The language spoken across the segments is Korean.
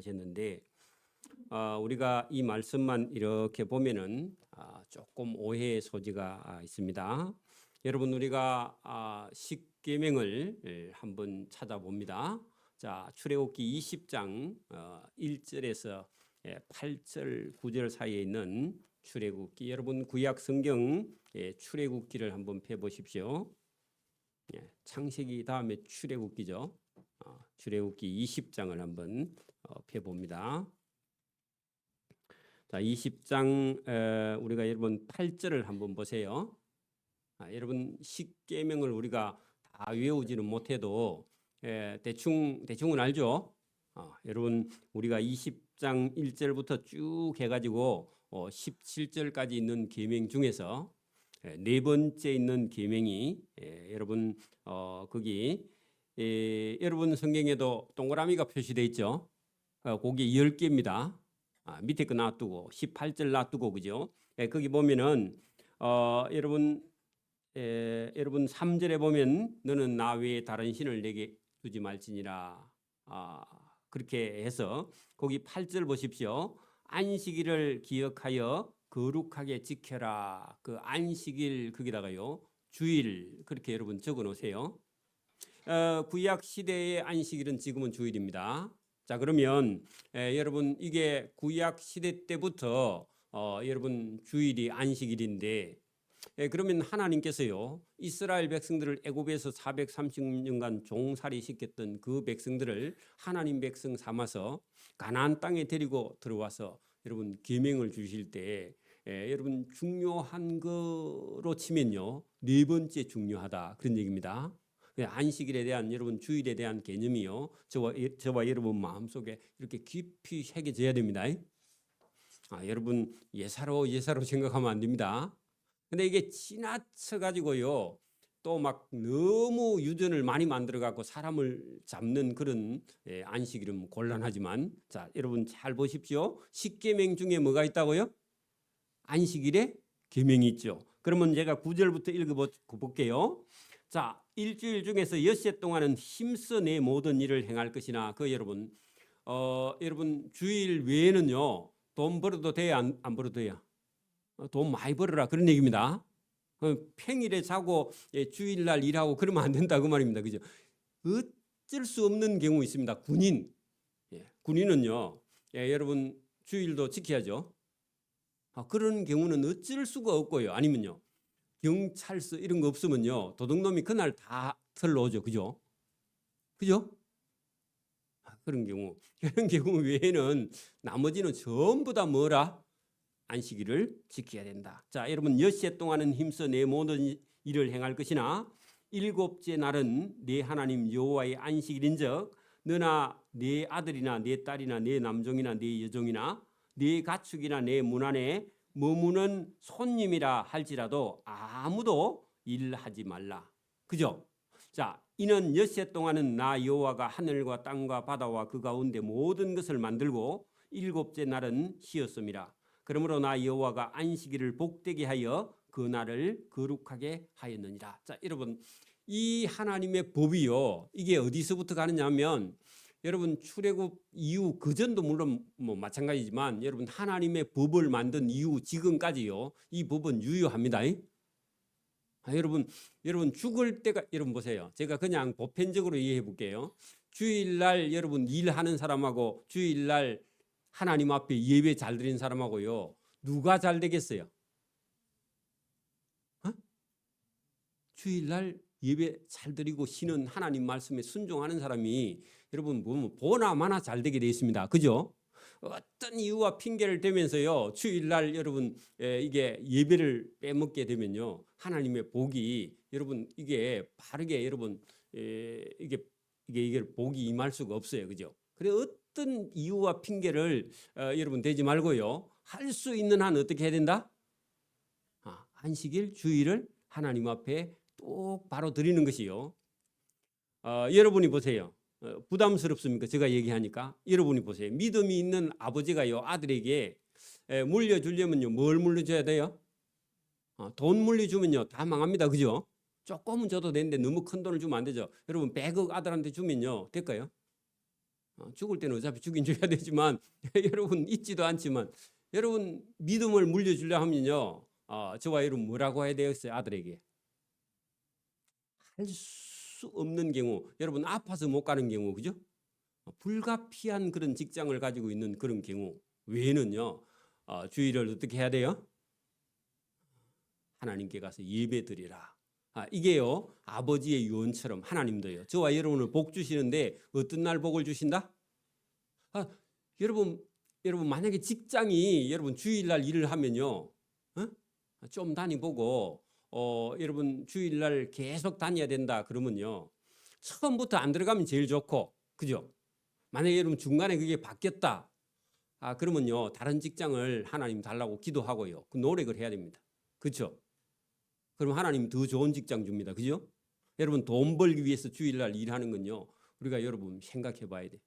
하셨는데 우리가 이 말씀만 이렇게 보면은 조금 오해의 소지가 있습니다. 여러분 우리가 십계명을 한번 찾아봅니다. 자, 출애굽기 20장 1절에서 8절 9절 사이에 있는 출애굽기, 여러분 구약 성경 출애굽기를 한번 펴보십시오. 창세기 다음에 출애굽기죠. 출애굽기 20장을 한번 펴봅니다. 자, 20장 우리가 여러분 8절을 한번 보세요. 여러분 십계명을 우리가 다 외우지는 못해도 대충은 알죠. 여러분 우리가 20장 1절부터 쭉 해가지고 17절까지 있는 계명 중에서 네 번째 있는 계명이 여러분 거기 여러분 성경에도 동그라미가 표시되어 있죠. 거기 10개입니다. 밑에 거 놔두고 18절 놔두고 그죠? 거기 보면은 여러분 3절에 보면 너는 나 외에 다른 신을 내게 두지 말지니라. 그렇게 해서 거기 8절 보십시오. 안식일을 기억하여 거룩하게 지켜라. 그 안식일 거기다가요 주일 그렇게 여러분 적어 놓으세요. 구약 시대의 안식일은 지금은 주일입니다. 자, 그러면 여러분 이게 구약 시대 때부터 여러분 주일이 안식일인데 그러면 하나님께서요 이스라엘 백성들을 애굽에서 430년간 종살이 시켰던 그 백성들을 하나님 백성 삼아서 가나안 땅에 데리고 들어와서 여러분 계명을 주실 때 여러분 중요한 거로 치면요 네 번째 중요하다 그런 얘기입니다. 안식일에 대한 여러분 주일에 대한 개념이요 저와 여러분 마음속에 이렇게 깊이 새겨져야 됩니다. 여러분 예사로 생각하면 안 됩니다. 근데 이게 지나쳐 가지고요 또 막 너무 유전을 많이 만들어 갖고 사람을 잡는 그런 안식일은 곤란하지만 자 여러분 잘 보십시오. 십계명 중에 뭐가 있다고요? 안식일에 계명이 있죠. 그러면 제가 9절부터 읽어볼게요. 자, 일주일 중에서 엿새 동안은 힘써 내 모든 일을 행할 것이나 그 여러분 여러분 주일 외에는요 돈 벌어도 돼야 안 벌어도 돼야 돈 많이 벌어라 그런 얘기입니다. 평일에 자고 주일날 일하고 그러면 안 된다 그 말입니다. 그죠? 어쩔 수 없는 경우 있습니다. 군인은요 여러분 주일도 지켜야죠. 그런 경우는 어쩔 수가 없고요. 아니면요 경찰서 이런 거 없으면요 도둑놈이 그날 다 털러오죠. 그죠? 그런 경우 외에는 나머지는 전부 다 뭐라? 안식일을 지켜야 된다. 자, 여러분 엿새 동안은 힘써 내 모든 일을 행할 것이나 일곱째 날은 네 하나님 여호와의 안식일인즉 너나 네 아들이나 네 딸이나 네 남종이나 네 여종이나 네 가축이나 네 문 안에 머무는 손님이라 할지라도 아무도 일하지 말라. 그죠? 자, 이는 엿새 동안은 나 여호와가 하늘과 땅과 바다와 그 가운데 모든 것을 만들고 일곱째 날은 쉬었음이라. 그러므로 나 여호와가 안식일을 복되게 하여 그 날을 거룩하게 하였느니라. 자, 여러분 이 하나님의 법이요 이게 어디서부터 가느냐면 여러분 출애굽 이후 그 전도 물론 뭐 마찬가지지만 여러분 하나님의 법을 만든 이후 지금까지요 이 법은 유효합니다. 여러분 죽을 때가 여러분 보세요. 제가 그냥 보편적으로 이해해 볼게요. 주일날 여러분 일하는 사람하고 주일날 하나님 앞에 예배 잘 드린 사람하고요 누가 잘 되겠어요? 주일날 예배 잘 드리고 쉬는 하나님 말씀에 순종하는 사람이 여러분 보면 보나 마나 잘 되게 돼 있습니다. 그죠? 어떤 이유와 핑계를 대면서요 주일날 여러분 이게 예배를 빼먹게 되면요 하나님의 복이 여러분 이게 바르게 여러분 이게 복이 임할 수가 없어요. 그죠? 그래 어떤 이유와 핑계를 여러분 대지 말고요 할 수 있는 한 어떻게 해야 된다? 안식일 주일을 하나님 앞에 똑바로 드리는 것이요. 여러분이 보세요. 부담스럽습니까? 제가 얘기하니까 여러분이 보세요. 믿음이 있는 아버지가요 아들에게 물려주려면요 뭘 물려줘야 돼요? 돈 물려주면요 다 망합니다. 그죠? 조금은 줘도 되는데 너무 큰 돈을 주면 안 되죠. 여러분 100억 아들한테 주면요 될까요? 죽을 때는 어차피 죽긴 죽여야 되지만 여러분 잊지도 않지만 여러분 믿음을 물려주려 하면요. 저와 여러분 뭐라고 해야 되겠어요? 아들에게 할 수 없는 경우, 여러분 아파서 못 가는 경우, 그죠? 불가피한 그런 직장을 가지고 있는 그런 경우 외에는요. 주의를 어떻게 해야 돼요? 하나님께 가서 예배드리라. 이게요. 아버지의 유언처럼 하나님도요. 저와 여러분을 복 주시는데 어떤 날 복을 주신다? 여러분 만약에 직장이 여러분 주일날 일을 하면요. 좀 다니보고 여러분 주일날 계속 다녀야 된다 그러면요. 처음부터 안 들어가면 제일 좋고, 그죠? 만약에 여러분 중간에 그게 바뀌었다. 그러면요. 다른 직장을 하나님 달라고 기도하고요. 그 노력을 해야 됩니다. 그렇죠? 그럼 하나님 더 좋은 직장 줍니다. 그죠? 여러분 돈 벌기 위해서 주일날 일하는 건요. 우리가 여러분 생각해 봐야 돼.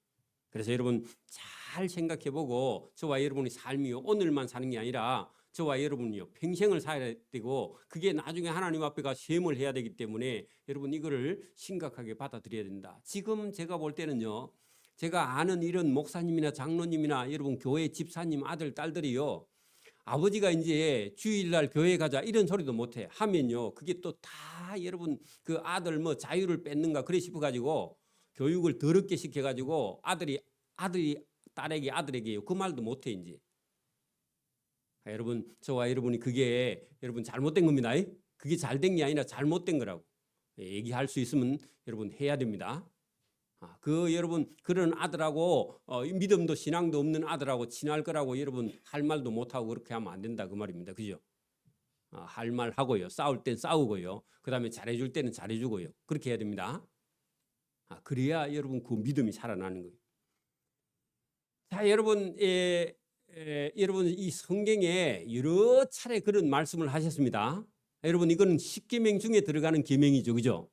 그래서 여러분 잘 생각해 보고 저와 여러분의 삶이 오늘만 사는 게 아니라 저와 여러분이요. 평생을 살아야 되고 그게 나중에 하나님 앞에 가 시험을 해야 되기 때문에 여러분 이거를 심각하게 받아들여야 된다. 지금 제가 볼 때는요. 제가 아는 이런 목사님이나 장로님이나 여러분 교회 집사님 아들 딸들이요. 아버지가 이제 주일날 교회 가자 이런 소리도 못해 하면요. 그게 또 다 여러분 그 아들 뭐 자유를 뺏는가 그래 싶어가지고 교육을 더럽게 시켜가지고 아들이 딸에게 아들에게요. 그 말도 못해 이제. 여러분 저와 여러분이 그게 여러분 잘못된 겁니다. 그게 잘된 게 아니라 잘못된 거라고 얘기할 수 있으면 여러분 해야 됩니다. 그 여러분 그런 아들하고 믿음도 신앙도 없는 아들하고 친할 거라고 여러분 할 말도 못하고 그렇게 하면 안 된다 그 말입니다. 그죠? 할 말 하고요. 싸울 땐 싸우고요. 그 다음에 잘해줄 때는 잘해주고요. 그렇게 해야 됩니다. 그래야 여러분 그 믿음이 살아나는 거예요. 자, 여러분 여러분 이 성경에 여러 차례 그런 말씀을 하셨습니다. 여러분 이거는 10계명 중에 들어가는 계명이죠. 그죠?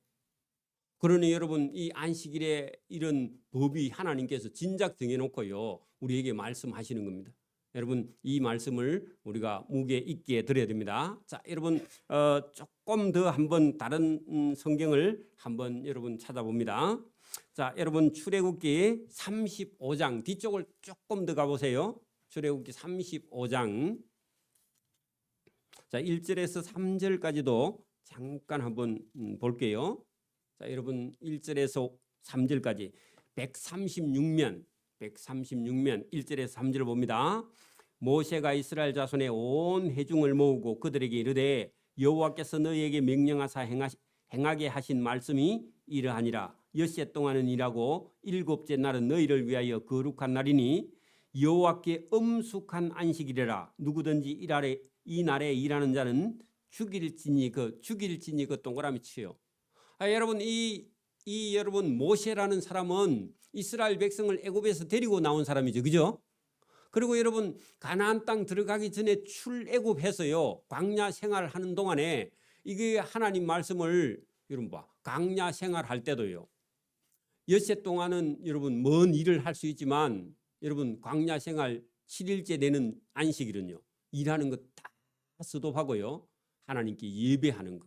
그러니 여러분 이 안식일에 이런 법이 하나님께서 진작 정해놓고요. 우리에게 말씀하시는 겁니다. 여러분 이 말씀을 우리가 무게 있게 들어야 됩니다. 자, 여러분 조금 더 한번 다른 성경을 한번 여러분 찾아봅니다. 자, 여러분 출애굽기 35장 뒤쪽을 조금 더 가보세요. 출애굽기 35장 자 1절에서 3절까지도 잠깐 한번 볼게요. 자, 여러분 1절에서 3절까지 136면 1절에서 3절을 봅니다. 모세가 이스라엘 자손의 온 회중을 모으고 그들에게 이르되 여호와께서 너희에게 명령하사 행하게 하신 말씀이 이러하니라. 엿새 동안은 일하고 일곱째 날은 너희를 위하여 거룩한 날이니 여호와께 엄숙한 안식이라. 누구든지 이 날에 일하는 자는 죽일지니 그 동그라미 치요. 여러분 이 여러분 모세라는 사람은 이스라엘 백성을 애굽에서 데리고 나온 사람이죠. 그죠? 그리고 여러분 가나안 땅 들어가기 전에 출애굽해서요. 광야 생활하는 동안에 이게 하나님 말씀을 여러분 광야 생활할 때도요. 엿새 동안은 여러분 먼 일을 할 수 있지만 여러분 광야 생활 7일째 되는 안식일은요. 일하는 거 다 스톱하고요. 하나님께 예배하는 거.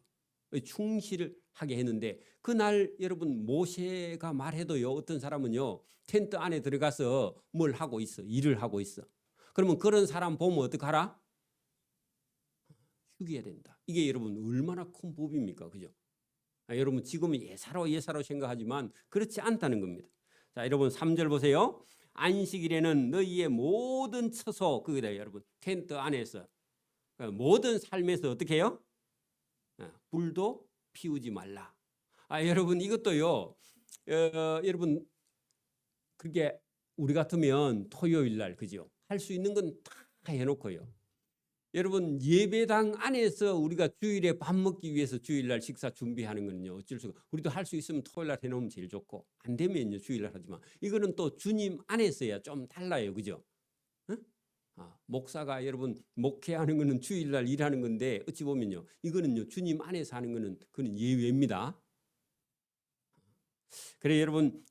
충실을 하게 했는데 그날 여러분 모세가 말해도요. 어떤 사람은요. 텐트 안에 들어가서 뭘 하고 있어. 일을 하고 있어. 그러면 그런 사람 보면 어떡하라? 죽여야 된다. 이게 여러분 얼마나 큰 법입니까? 그죠? 여러분 지금은 예사로 생각하지만 그렇지 않다는 겁니다. 자, 여러분 3절 보세요. 안식일에는 너희의 모든 처소 그거다 여러분. 텐트 안에서 모든 삶에서 어떻게 해요? 불도 피우지 말라. 여러분 이것도요. 여러분 그게 우리 같으면 토요일 날 그죠? 할 수 있는 건 다 해놓고요. 여러분 예배당 안에서 우리가 주일에 밥 먹기 위해서 주일날 식사 준비하는 거는요. 어쩔 수가 우리도 할 수 있으면 토요일날 해놓으면 제일 좋고 안 되면요 주일날 하지만 이거는 또 주님 안에서야 좀 달라요. 그죠? 목사가 여러분 목회하는 거는 주일날 일하는 건데 어찌 보면요. 이거는요 주님 안에서 하는 거는 그는 예외입니다. 그래 여러분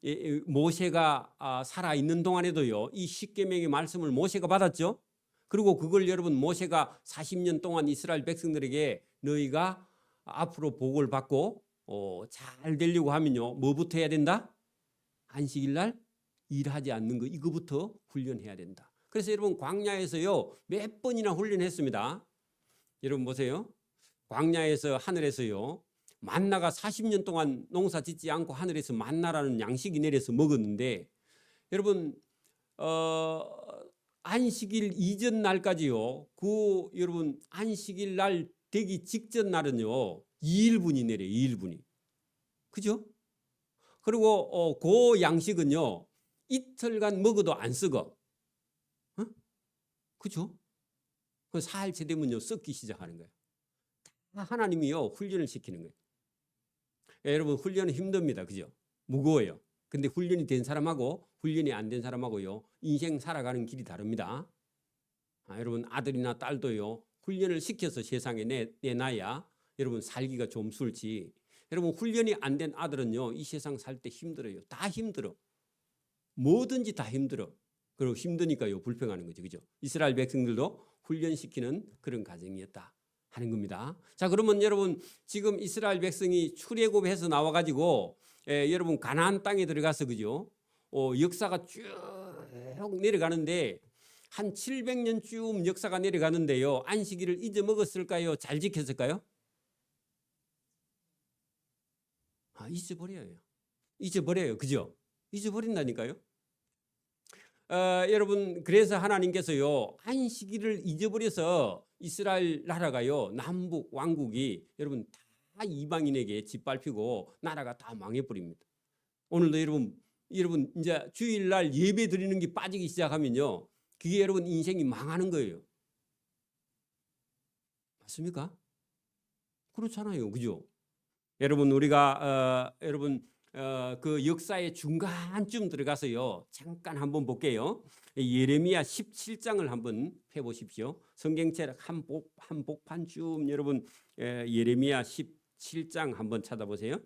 모세가 살아 있는 동안에도요 이 십계명의 말씀을 모세가 받았죠. 그리고 그걸 여러분 모세가 40년 동안 이스라엘 백성들에게 너희가 앞으로 복을 받고 잘 되려고 하면요 뭐부터 해야 된다? 안식일 날 일하지 않는 거 이거부터 훈련해야 된다. 그래서 여러분 광야에서요 몇 번이나 훈련했습니다. 여러분 보세요. 광야에서 하늘에서요 만나가 40년 동안 농사 짓지 않고 하늘에서 만나라는 양식이 내려서 먹었는데 여러분 안식일 이전 날까지요. 그 여러분 안식일 날 되기 직전 날은요 2일분이 내려요. 2일분이. 그죠? 그리고 그 양식은요 이틀간 먹어도 안 썩어. 어? 그죠? 그 사흘째 되면요 썩기 시작하는 거예요. 다 하나님이요 훈련을 시키는 거예요. 여러분 훈련은 힘듭니다. 그죠? 무거워요. 근데 훈련이 된 사람하고 훈련이 안 된 사람하고요 인생 살아가는 길이 다릅니다. 여러분 아들이나 딸도요 훈련을 시켜서 세상에 내놔야 여러분 살기가 좀 수월지. 여러분 훈련이 안 된 아들은요 이 세상 살 때 힘들어요. 다 힘들어. 뭐든지 다 힘들어. 그리고 힘드니까요 불평하는 거죠. 그죠? 이스라엘 백성들도 훈련시키는 그런 가정이었다 하는 겁니다. 자, 그러면 여러분 지금 이스라엘 백성이 출애굽해서 나와 가지고 여러분 가나안 땅에 들어가서 그죠? 역사가 쭉 내려가는데 한 700년쯤 역사가 내려가는데요. 안식일을 잊어먹었을까요? 잘 지켰을까요? 잊어버려요. 잊어버려요. 그죠? 잊어버린다니까요. 여러분 그래서 하나님께서요 안식일을 잊어버려서 이스라엘 나라가요 남북 왕국이 여러분 다 이방인에게 짓밟히고 나라가 다 망해버립니다. 오늘도 여러분 이제 주일날 예배 드리는 게 빠지기 시작하면요 그게 여러분 인생이 망하는 거예요. 맞습니까? 그렇잖아요. 그죠? 여러분 우리가 여러분 그 역사의 중간쯤 들어가서요 잠깐 한번 볼게요. 예레미야 17장을 한번 펴보십시오. 성경책 한복판쯤 여러분 예레미야 17장 한번 찾아보세요.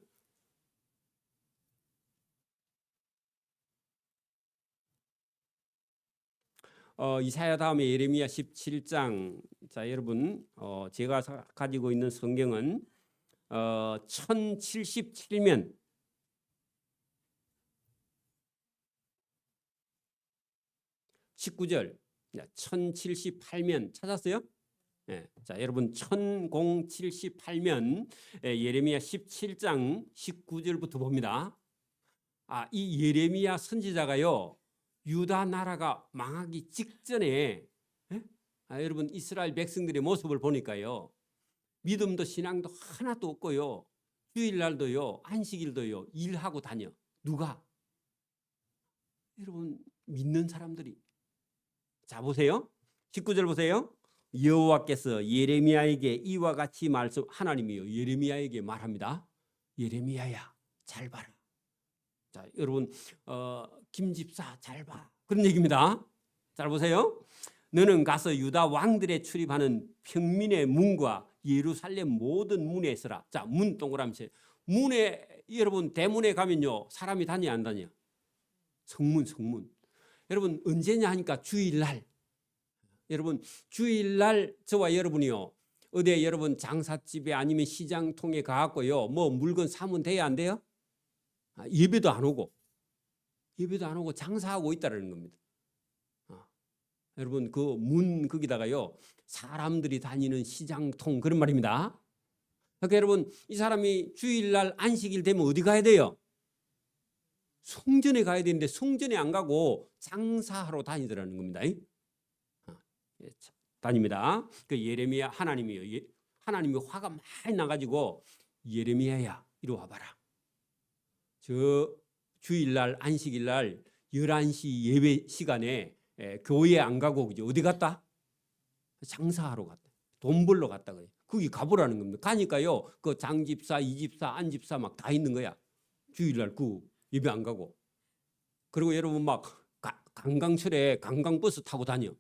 이사야 다음에 예레미야 17장. 자, 여러분 제가 가지고 있는 성경은 1077면 19절 1078면 찾았어요? 네. 자, 여러분 1078면 예레미야 17장 19절부터 봅니다. 이 예레미야 선지자가요 유다 나라가 망하기 직전에 여러분 이스라엘 백성들의 모습을 보니까요 믿음도 신앙도 하나도 없고요 주일날도요 안식일도요 일하고 다녀. 누가? 여러분 믿는 사람들이. 자, 보세요. 19절 보세요. 여호와께서 예레미야에게 이와 같이 말씀. 하나님이요 예레미야에게 말합니다. 예레미야야 잘 봐라. 자, 여러분 김 집사 잘 봐. 그런 얘기입니다. 잘 보세요. 너는 가서 유다 왕들의 출입하는 평민의 문과 예루살렘 모든 문에 서라. 자, 문 동그라미. 문에 여러분 대문에 가면요 사람이 다녀 안 다녀? 성문. 여러분 언제냐 하니까 주일날. 여러분 주일날 저와 여러분이요 어디 여러분 장사집에 아니면 시장통에 가갖고요 뭐 물건 사면 돼야 안 돼요? 예배도 안 오고 장사하고 있다는 겁니다. 여러분 그 문 거기다가요 사람들이 다니는 시장통 그런 말입니다. 그러니까 여러분 이 사람이 주일날 안식일 되면 어디 가야 돼요? 성전에 가야 되는데 성전에 안 가고 장사하러 다니더라는 겁니다. 다닙니다. 그 예레미야 하나님이요. 하나님이 화가 많이 나가지고 예레미야야 이리 와봐라. 저 주일날 안식일날 11시 예배 시간에 교회 안 가고 그죠? 어디 갔다? 장사하러 갔다. 돈 벌러 갔다 그래. 거기 가보라는 겁니다. 가니까요 그 장집사, 이집사, 안집사 막 다 있는 거야. 주일날 그 예배 안 가고. 그리고 여러분 막 관광철에 관광버스 타고 다녀.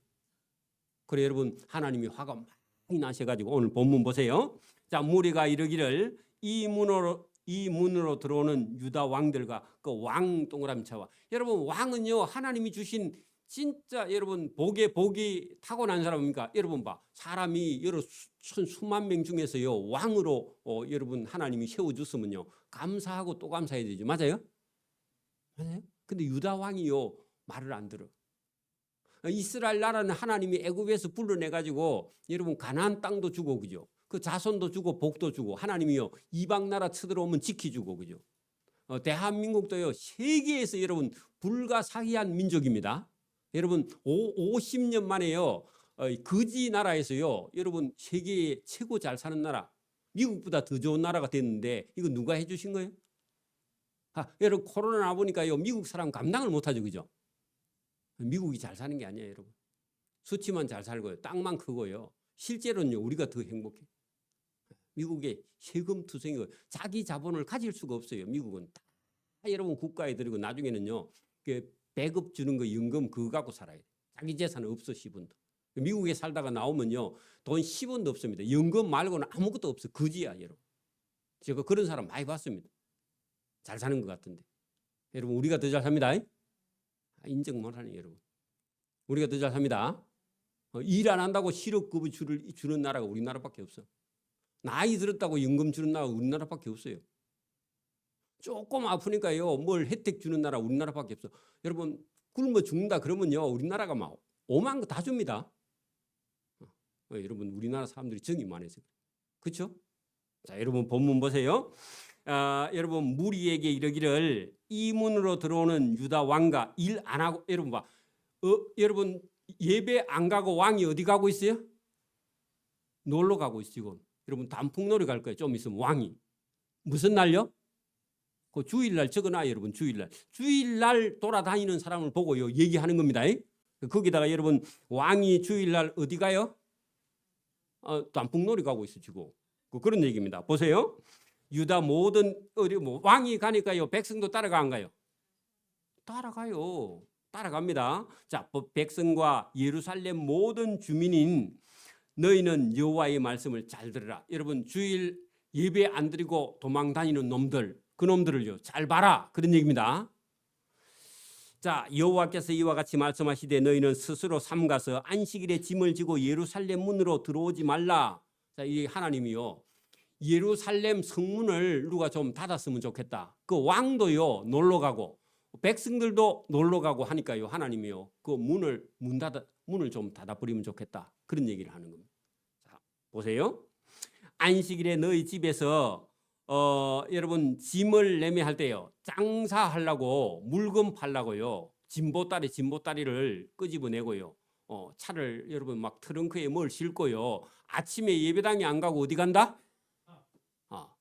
그래 여러분 하나님이 화가 많이 나셔가지고 오늘 본문 보세요. 자, 무리가 이르기를 이 문으로 들어오는 유다 왕들과 그 왕 동그라미 쳐와. 여러분 왕은요 하나님이 주신 진짜 여러분 복이 타고난 사람입니까? 여러분 봐 사람이 여러 수만 명 중에서요 왕으로 여러분 하나님이 세워줬으면요 감사하고 또 감사해야 되죠. 맞아요? 맞아요? 근데 유다 왕이요 말을 안 들어. 이스라엘 나라는 하나님이 애굽에서 불러내 가지고 여러분 가나안 땅도 주고 그죠? 그 자손도 주고 복도 주고 하나님이요 이방 나라 쳐들어오면 지켜주고 그죠? 대한민국도요 세계에서 여러분 불가사의한 민족입니다. 여러분 50년 만에요 거지 나라에서요 여러분 세계에 최고 잘 사는 나라 미국보다 더 좋은 나라가 됐는데 이거 누가 해주신 거예요? 여러분 코로나 보니까요 미국 사람 감당을 못하죠 그죠? 미국이 잘 사는 게 아니에요 여러분. 수치만 잘 살고요 땅만 크고요 실제로는요 우리가 더 행복해. 미국의 세금 투성이고 자기 자본을 가질 수가 없어요. 미국은 다 여러분 국가에 들이고 나중에는요 배급 주는 거 연금 그거 갖고 살아요. 자기 재산은 없어 10원도. 미국에 살다가 나오면요 돈 10원도 없습니다. 연금 말고는 아무것도 없어. 거지야 여러분. 제가 그런 사람 많이 봤습니다. 잘 사는 것 같은데. 여러분 우리가 더 잘 삽니다. 인정 못하네 여러분. 우리가 더 잘 삽니다. 일 안 한다고 실업급여 주는 나라가 우리나라밖에 없어. 나이 들었다고 연금 주는 나라가 우리나라밖에 없어요. 조금 아프니까요 뭘 혜택 주는 나라 우리나라밖에 없어. 여러분 굶어 죽는다 그러면요 우리나라가 막 오만 거 다 줍니다. 여러분 우리나라 사람들이 정이 많아서 그렇죠? 자 여러분 본문 보세요. 여러분 무리에게 이르기를 이 문으로 들어오는 유다 왕과 일 안 하고 여러분 봐. 여러분 예배 안 가고 왕이 어디 가고 있어요? 놀러 가고 있어요. 지금. 여러분 단풍놀이 갈 거예요. 좀 있으면 왕이. 무슨 날요? 그 주일날 적어놔요. 여러분 주일날 돌아다니는 사람을 보고요 얘기하는 겁니다. 거기다가 여러분 왕이 주일날 어디 가요? 단풍놀이 가고 있어 지금. 그런 얘기입니다. 보세요. 유다 모든 왕이 가니까요 백성도 따라가 안 가요? 따라가요. 따라갑니다. 자, 백성과 예루살렘 모든 주민인 너희는 여호와의 말씀을 잘 들으라. 여러분 주일 예배 안 드리고 도망 다니는 놈들 그 놈들을요 잘 봐라 그런 얘기입니다. 자 여호와께서 이와 같이 말씀하시되 너희는 스스로 삼가서 안식일에 짐을 지고 예루살렘 문으로 들어오지 말라. 자, 이 하나님이요 예루살렘 성문을 누가 좀 닫았으면 좋겠다. 그 왕도요 놀러 가고 백성들도 놀러 가고 하니까요 하나님이요 그 문을 좀 닫아버리면 좋겠다 그런 얘기를 하는 겁니다. 자 보세요. 안식일에 너희 집에서 여러분 짐을 매매할 때요 장사하려고 물건 팔라고요 진보다리를 끄집어내고요 차를 여러분 막 트렁크에 뭘 싣고요 아침에 예배당에 안 가고 어디 간다?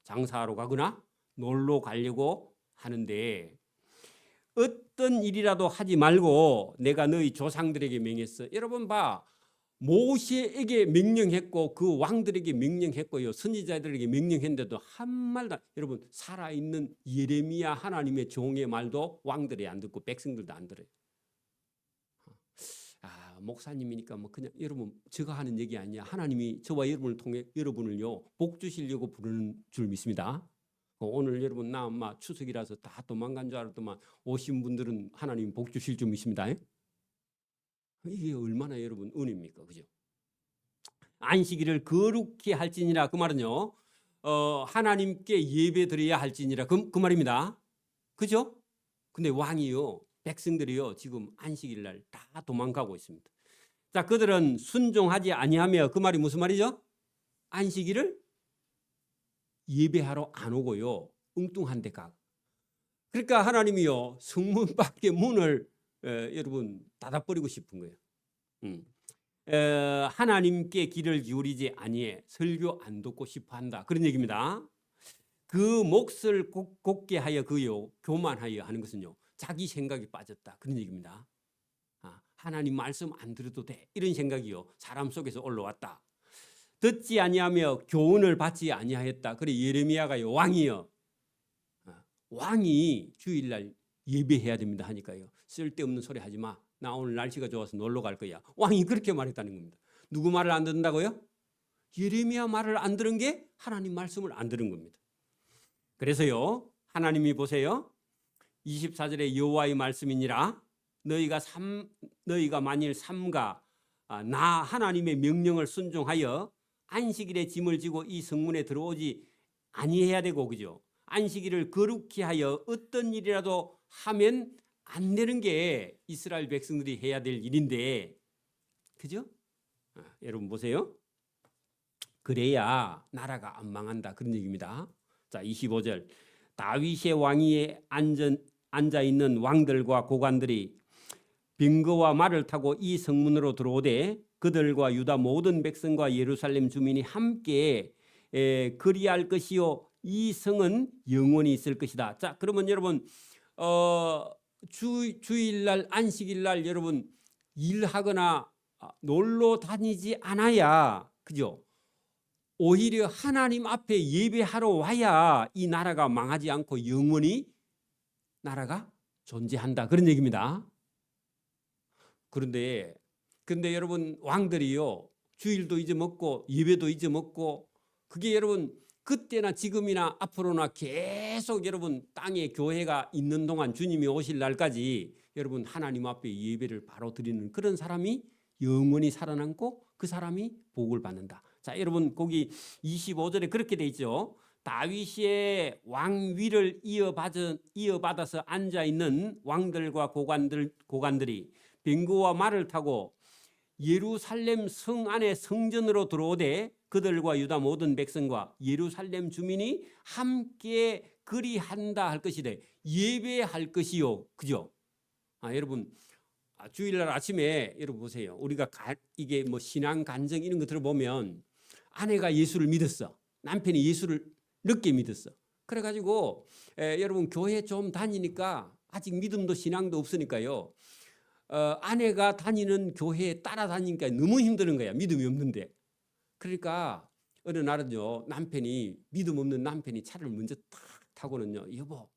장사하러 가거나 놀러 가려고 하는데 어떤 일이라도 하지 말고 내가 너희 조상들에게 명했어. 여러분 봐. 모세에게 명령했고 그 왕들에게 명령했고요. 선지자들에게 명령했는데도 한 말도 여러분 살아있는 예레미야 하나님의 종의 말도 왕들이 안 듣고 백성들도 안 들어요. 목사님이니까 뭐 그냥 여러분 제가 하는 얘기 아니야. 하나님이 저와 여러분을 통해 여러분을요 복 주시려고 부르는 줄 믿습니다. 오늘 여러분 나 엄마 추석이라서 다 도망간 줄 알았더만 오신 분들은 하나님 복 주실 줄 믿습니다. 이게 얼마나 여러분 은혜입니까, 그죠? 안식일을 거룩히 할지니라 그 말은요 하나님께 예배 드려야 할지니라 그 말입니다. 그죠? 근데 왕이요 백성들이요 지금 안식일 날 다 도망가고 있습니다. 자 그들은 순종하지 아니하며 그 말이 무슨 말이죠? 안식일을 예배하러 안 오고요 엉뚱한 데 가고. 그러니까 하나님이요 성문 밖에 문을 여러분 닫아버리고 싶은 거예요. 하나님께 귀를 기울이지 아니해 설교 안 듣고 싶어한다 그런 얘기입니다. 그 몫을 곱게 하여 그요 교만하여 하는 것은요 자기 생각이 빠졌다 그런 얘기입니다. 하나님 말씀 안 들어도 돼 이런 생각이요 사람 속에서 올라왔다. 듣지 아니하며 교훈을 받지 아니하였다. 그래 예레미야가요 왕이요 왕이 주일날 예배해야 됩니다 하니까요 쓸데없는 소리 하지 마. 나 오늘 날씨가 좋아서 놀러 갈 거야. 왕이 그렇게 말했다는 겁니다. 누구 말을 안 듣는다고요? 예레미야 말을 안 들은 게 하나님 말씀을 안 들은 겁니다. 그래서요 하나님이 보세요 24절에 여호와의 말씀이니라 너희가 만일 삼가 나 하나님의 명령을 순종하여 안식일에 짐을 지고 이 성문에 들어오지 아니해야 되고 그죠? 안식일을 거룩히 하여 어떤 일이라도 하면 안 되는 게 이스라엘 백성들이 해야 될 일인데, 그죠? 여러분 보세요. 그래야 나라가 안 망한다, 그런 얘기입니다. 자, 25절. 다윗의 왕위에 앉아 있는 왕들과 고관들이 병거와 말을 타고 이 성문으로 들어오되 그들과 유다 모든 백성과 예루살렘 주민이 함께 그리할 것이요 이 성은 영원히 있을 것이다. 자, 그러면 여러분 주일날 안식일날 여러분 일하거나 놀러 다니지 않아야, 그죠? 오히려 하나님 앞에 예배하러 와야 이 나라가 망하지 않고 영원히 나라가 존재한다, 그런 얘기입니다. 그런데 여러분 왕들이요 주일도 잊어먹고 예배도 잊어먹고, 그게 여러분 그때나 지금이나 앞으로나 계속 여러분 땅에 교회가 있는 동안 주님이 오실 날까지 여러분 하나님 앞에 예배를 바로 드리는 그런 사람이 영원히 살아남고 그 사람이 복을 받는다. 자, 여러분 거기 25절에 그렇게 돼 있죠. 다윗의 왕위를 이어받아서 앉아있는 왕들과 고관들이 병거와 말을 타고 예루살렘 성 안에 성전으로 들어오되 그들과 유다 모든 백성과 예루살렘 주민이 함께 그리한다 할 것이래. 예배할 것이요, 그죠? 여러분 주일날 아침에 여러분 보세요. 우리가 이게 뭐 신앙 간증 이런 거 들어보면 아내가 예수를 믿었어. 남편이 예수를 늦게 믿었어. 그래가지고 여러분 교회 좀 다니니까 아직 믿음도 신앙도 없으니까요. 아내가 다니는 교회에 따라다니니까 너무 힘드는 거야. 믿음이 없는데. 그러니까 어느 날은요 남편이 믿음 없는 남편이 차를 먼저 탁 타고는요 여보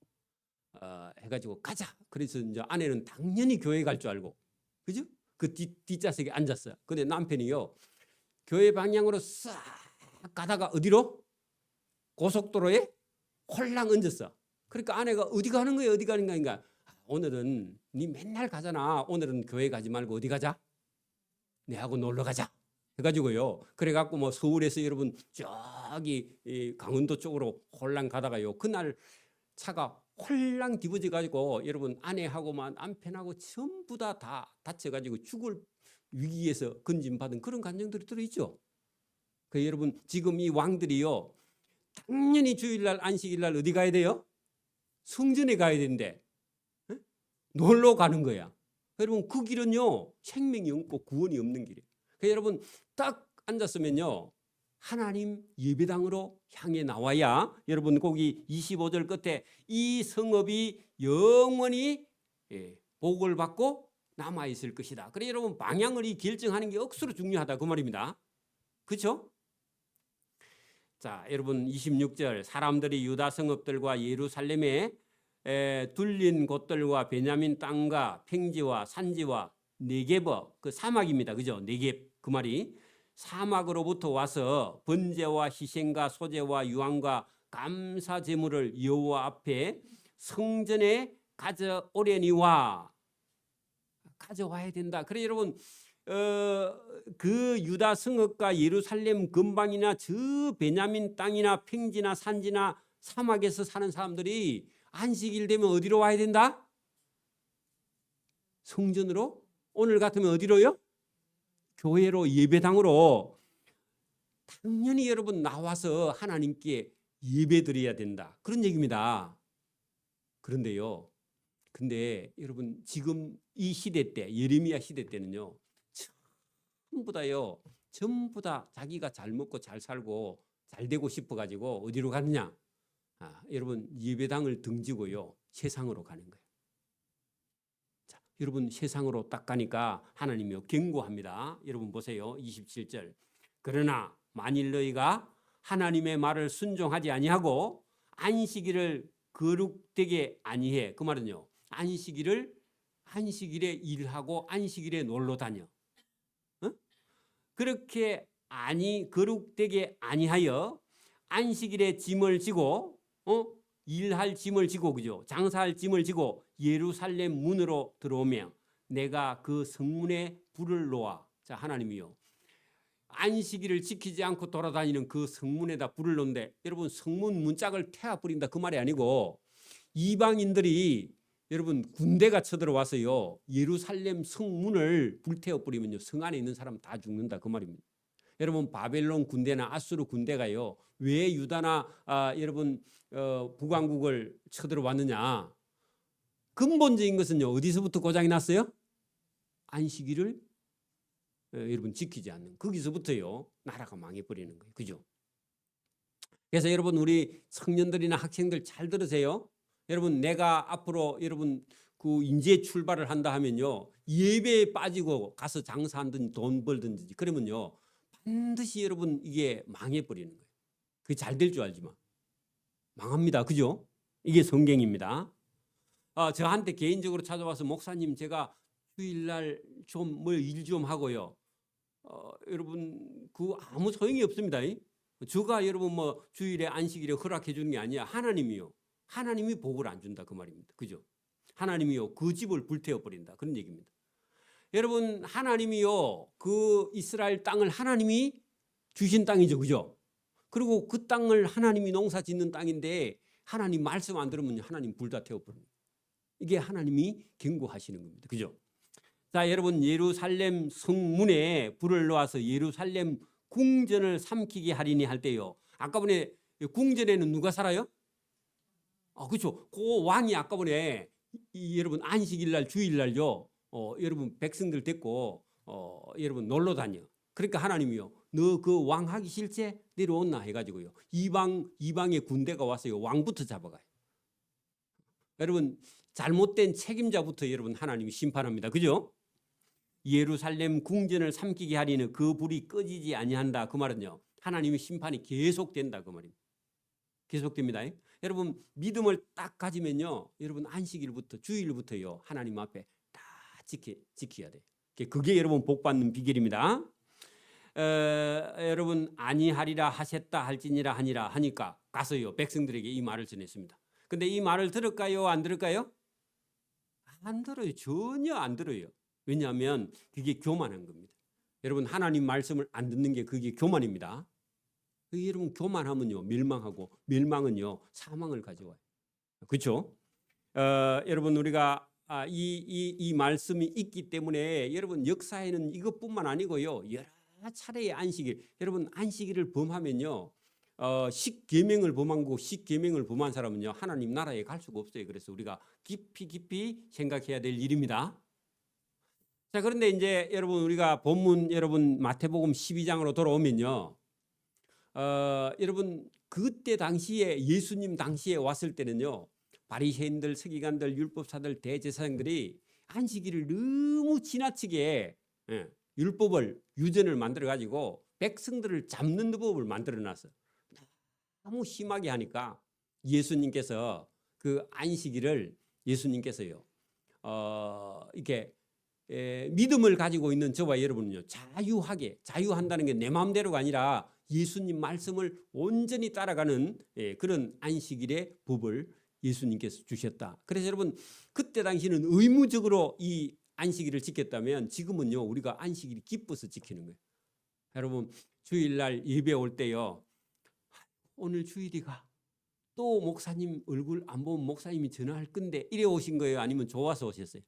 해가지고 가자. 그래서 이제 아내는 당연히 교회 갈 줄 알고, 그죠? 그 뒷좌석에 앉았어요. 근데 남편이요 교회 방향으로 싹 가다가 어디로? 고속도로에 홀랑 얹었어. 그러니까 아내가 어디 가는 거야 어디 가는 거야. 오늘은 네 맨날 가잖아. 오늘은 교회 가지 말고 어디 가자? 내하고 놀러 가자. 해가지고요. 그래갖고 뭐 서울에서 여러분 저기 강원도 쪽으로 홀랑 가다가요. 그날 차가 홀랑 뒤집어져 가지고 여러분 아내하고만 남편하고 전부 다 다쳐가지고 죽을 위기에서 건진받은 그런 감정들이 들어있죠. 그 여러분 지금 이 왕들이요. 당연히 주일날 안식일날 어디 가야 돼요? 성전에 가야 되는데 놀러 가는 거야. 여러분 그 길은요 생명이 없고 구원이 없는 길이에요. 그래서 여러분 딱 앉았으면요 하나님 예배당으로 향해 나와야 여러분 거기 25절 끝에 이 성읍이 영원히 복을 받고 남아 있을 것이다. 그래 여러분 방향을 결정하는 게 억수로 중요하다 그 말입니다. 그렇죠? 자, 여러분 26절 사람들이 유다 성읍들과 예루살렘에 둘린 곳들과 베냐민 땅과 평지와 산지와 네게버 그 사막입니다. 그죠? 네겝 그 말이 사막으로부터 와서 번제와 희생과 소제와 유황과 감사 제물을 여호와 앞에 성전에 가져오려니와 가져와야 된다. 그래 여러분 그 유다 성읍과 예루살렘 근방이나 저 베냐민 땅이나 평지나 산지나 사막에서 사는 사람들이 안식일 되면 어디로 와야 된다? 성전으로? 오늘 같으면 어디로요? 교회로 예배당으로 당연히 여러분 나와서 하나님께 예배드려야 된다. 그런 얘기입니다. 그런데요. 근데 여러분 지금 이 시대 때 예레미야 시대 때는요. 전부 다 자기가 잘 먹고 잘 살고 잘 되고 싶어 가지고 어디로 가느냐? 여러분 예배당을 등지고요 세상으로 가는 거예요. 자, 여러분 세상으로 딱 가니까 하나님이요 경고합니다. 여러분 보세요. 27절. 그러나 만일 너희가 하나님의 말을 순종하지 아니하고 안식일을 거룩되게 아니해. 그 말은요. 안식일에 일하고 안식일에 놀러 다녀. 그렇게 거룩되게 아니하여 안식일에 짐을 지고 일할 짐을 지고 그죠? 장사할 짐을 지고 예루살렘 문으로 들어오며 내가 그 성문에 불을 놓아. 자, 하나님이요. 안식일을 지키지 않고 돌아다니는 그 성문에다 불을 놓는데 여러분 성문 문짝을 태워 버린다 그 말이 아니고 이방인들이 여러분 군대가 쳐들어와서요 예루살렘 성문을 불태워 버리면요 성 안에 있는 사람 다 죽는다 그 말입니다. 여러분 바벨론 군대나 아수르 군대가요 왜 유다나 여러분 북왕국을 쳐들어왔느냐? 근본적인 것은요 어디서부터 고장이 났어요? 안식일을 여러분 지키지 않는 거기서부터요 나라가 망해버리는 거예요. 그죠? 그래서 여러분 우리 청년들이나 학생들 잘 들으세요. 여러분 내가 앞으로 여러분 그 인재 출발을 한다 하면요 예배에 빠지고 가서 장사하든지 돈 벌든지 그러면요 반드시 여러분 이게 망해버리는 거예요. 그게 잘 될 줄 알지만 망합니다. 그죠? 이게 성경입니다. 저한테 개인적으로 찾아와서 목사님 제가 주일날 좀 뭐 일 좀 하고요. 여러분 그 아무 소용이 없습니다. 주가 여러분 뭐 주일에 안식일에 허락해 주는 게 아니야. 하나님이요. 하나님이 복을 안 준다 그 말입니다. 그죠? 하나님이요 그 집을 불태워 버린다 그런 얘기입니다. 여러분 하나님이요 그 이스라엘 땅을 하나님이 주신 땅이죠. 그죠? 그리고 그 땅을 하나님이 농사 짓는 땅인데 하나님 말씀 안 들으면 하나님 불 다 태워 버립니다. 이게 하나님이 경고하시는 겁니다. 그죠? 자, 여러분 예루살렘 성문에 불을 놓아서 예루살렘 궁전을 삼키게 하리니 할 때요. 아까 전에 궁전에는 누가 살아요? 그렇죠. 그 왕이 아까 전에 여러분 안식일 날 주일 날요. 여러분 백성들 데리고 여러분 놀러 다녀. 그러니까 하나님이요. 너 그 왕 하기 싫지? 내려온나 해가지고요. 이방의 군대가 와서요. 왕부터 잡아가요. 여러분 잘못된 책임자부터 여러분 하나님이 심판합니다. 그죠? 예루살렘 궁전을 삼키게 하리는 그 불이 꺼지지 아니한다. 그 말은요. 하나님의 심판이 계속된다. 그 말입니다. 계속됩니다. 여러분 믿음을 딱 가지면요. 여러분 안식일부터 주일부터요. 하나님 앞에 다 지켜야 돼요. 그게 여러분 복 받는 비결입니다. 여러분 아니하리라 하셨다 할지니라 하니라 하니까 가서요. 백성들에게 이 말을 전했습니다. 근데 이 말을 들을까요? 안 들을까요? 안 들어요. 전혀 안 들어요. 왜냐하면 그게 교만한 겁니다. 여러분 하나님 말씀을 안 듣는 게 그게 교만입니다. 여러분 교만하면요 멸망하고 멸망은요 사망을 가져와요. 그렇죠? 여러분 우리가 이 말씀이 있기 때문에 여러분 역사에는 이것뿐만 아니고요 여러 차례의 안식일 여러분 안식일을 범하면요 10계명을 범한 거 10계명을 범한 사람은요 하나님 나라에 갈 수가 없어요. 그래서 우리가 깊이 생각해야 될 일입니다. 자 그런데 이제 여러분 우리가 본문 여러분 마태복음 12장으로 돌아오면요 여러분 그때 당시에 예수님 당시에 왔을 때는요 바리새인들 서기관들 율법사들 대제사장들이 안식일을 너무 지나치게 율법을 유전을 만들어 가지고 백성들을 잡는 법을 만들어 놨어. 너무 심하게 하니까 예수님께서 그 안식일을 예수님께서요 이렇게 믿음을 가지고 있는 저와 여러분은요 자유한다는 게 내 마음대로가 아니라 예수님 말씀을 온전히 따라가는 그런 안식일의 법을 예수님께서 주셨다. 그래서 여러분 그때 당시는 의무적으로 이 안식일을 지켰다면 지금은요 우리가 안식일이 기뻐서 지키는 거예요. 여러분 주일날 예배 올 때요 오늘 주일이가 또 목사님 얼굴 안 보면 목사님이 전화할 건데 이래 오신 거예요? 아니면 좋아서 오셨어요?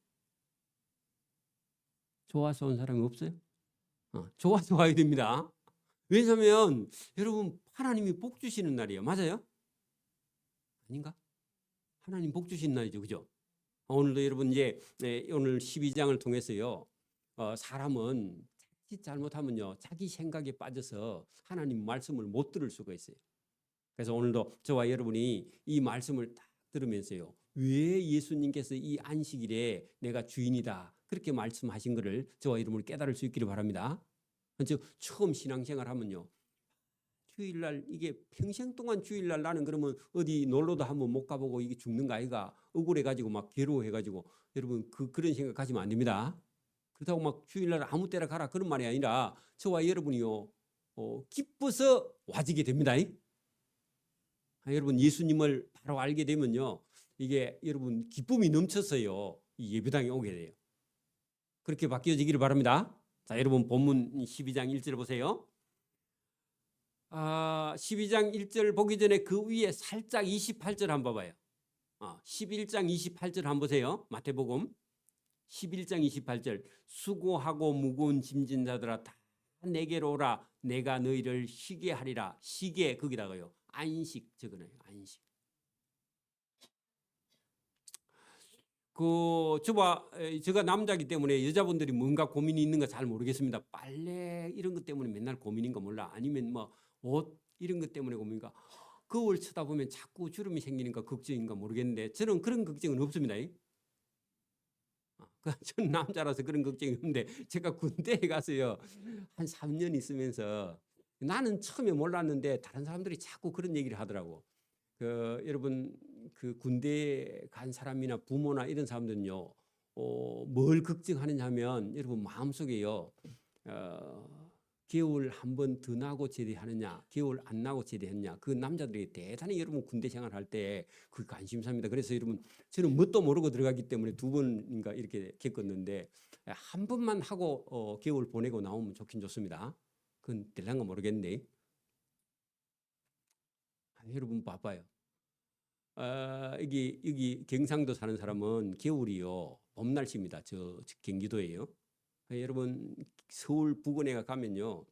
좋아서 온 사람이 없어요? 좋아서 와야 됩니다. 왜냐하면 여러분 하나님이 복 주시는 날이에요. 맞아요? 아닌가? 하나님 복 주신 날이죠. 그죠? 오늘도 여러분 이제 오늘 12장을 통해서요. 사람은 자칫 잘못하면요. 자기 생각에 빠져서 하나님 말씀을 못 들을 수가 있어요. 그래서 오늘도 저와 여러분이 이 말씀을 딱 들으면서요. 왜 예수님께서 이 안식일에 내가 주인이다. 그렇게 말씀하신 것을 저와 여러분을 깨달을 수 있기를 바랍니다. 처음 신앙생활 하면요. 주일날 이게 평생 동안 주일날 나는 그러면 어디 놀러도 한번 못 가보고 이게 죽는 거 아이가 억울해가지고 막 괴로워해가지고 여러분 그런 생각 가지면 안 됩니다. 그렇다고 막 주일날 아무 때나 가라 그런 말이 아니라 저와 여러분이요 기뻐서 와지게 됩니다. 여러분 예수님을 바로 알게 되면요 이게 여러분 기쁨이 넘쳐서요 이 예배당에 오게 돼요. 그렇게 바뀌어지기를 바랍니다. 자 여러분 본문 12장 1절 보세요. 12장 1절 보기 전에 그 위에 살짝 28절 한번 봐봐요. 11장 28절 한번 보세요. 마태복음 11장 28절. 수고하고 무거운 짐진 자들아 다 내게로 오라. 내가 너희를 쉬게 하리라. 쉬게 거기다가요. 안식 적어놔요. 안식. 제가 남자기 때문에 여자분들이 뭔가 고민이 있는가 잘 모르겠습니다. 빨래 이런 것 때문에 맨날 고민인가 몰라. 아니면 뭐 옷 이런 것 때문에 고민인가. 거울 쳐다보면 자꾸 주름이 생기니까 걱정인가 모르겠는데 저는 그런 걱정은 없습니다. 저는 남자라서 그런 걱정이 없는데 제가 군대에 가서요 한 3년 있으면서 나는 처음에 몰랐는데 다른 사람들이 자꾸 그런 얘기를 하더라고. 여러분 그 군대에 간 사람이나 부모나 이런 사람들은요 뭘 걱정하느냐 하면 여러분 마음속에요 겨울 한 번 더 나고 제대하느냐 겨울 안 나고 제대했냐 그 남자들이 대단히 여러분 군대 생활할 때 그 관심사입니다. 그래서 여러분 저는 뭣도 모르고 들어가기 때문에 2번인가 이렇게 겪었는데 한 번만 하고 겨울 보내고 나오면 좋긴 좋습니다. 그건 될란가 모르겠네. 여러분 봐봐요. 여기 경상도 사는 사람은 겨울이요 봄 날씨입니다. 저 경기도예요. 여러분 서울 부근에 가면요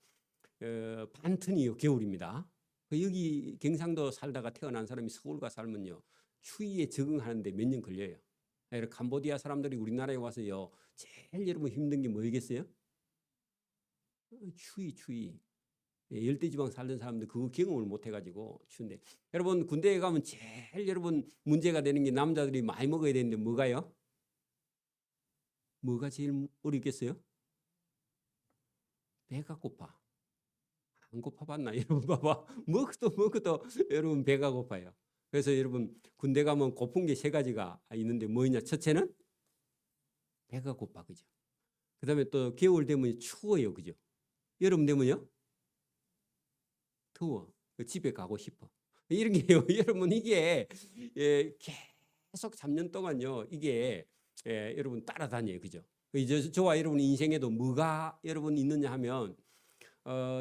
반튼이요 겨울입니다. 여기 경상도 살다가 태어난 사람이 서울가 살면요 추위에 적응하는데 몇 년 걸려요. 캄보디아 사람들이 우리나라에 와서요 제일 여러분 힘든 게 뭐겠어요? 추위. 열대지방 살던 사람들 그거 경험을 못 해가지고 추운데 여러분 군대에 가면 제일 여러분 문제가 되는 게 남자들이 많이 먹어야 되는데 뭐가요? 뭐가 제일 어렵겠어요? 배가 고파. 안 고파봤나? 여러분 봐봐. 먹어도 여러분 배가 고파요. 그래서 여러분 군대 가면 고픈 게 3가지가 있는데 뭐냐? 첫째는 배가 고파. 그죠? 그 다음에 또 겨울 되면 추워요. 그죠? 여름 되면요? 더워. 집에 가고 싶어. 이런 게요. 여러분 이게 계속 3년 동안요. 이게 여러분 따라다녀요. 그죠? 저와 여러분 인생에도 뭐가 여러분 있느냐 하면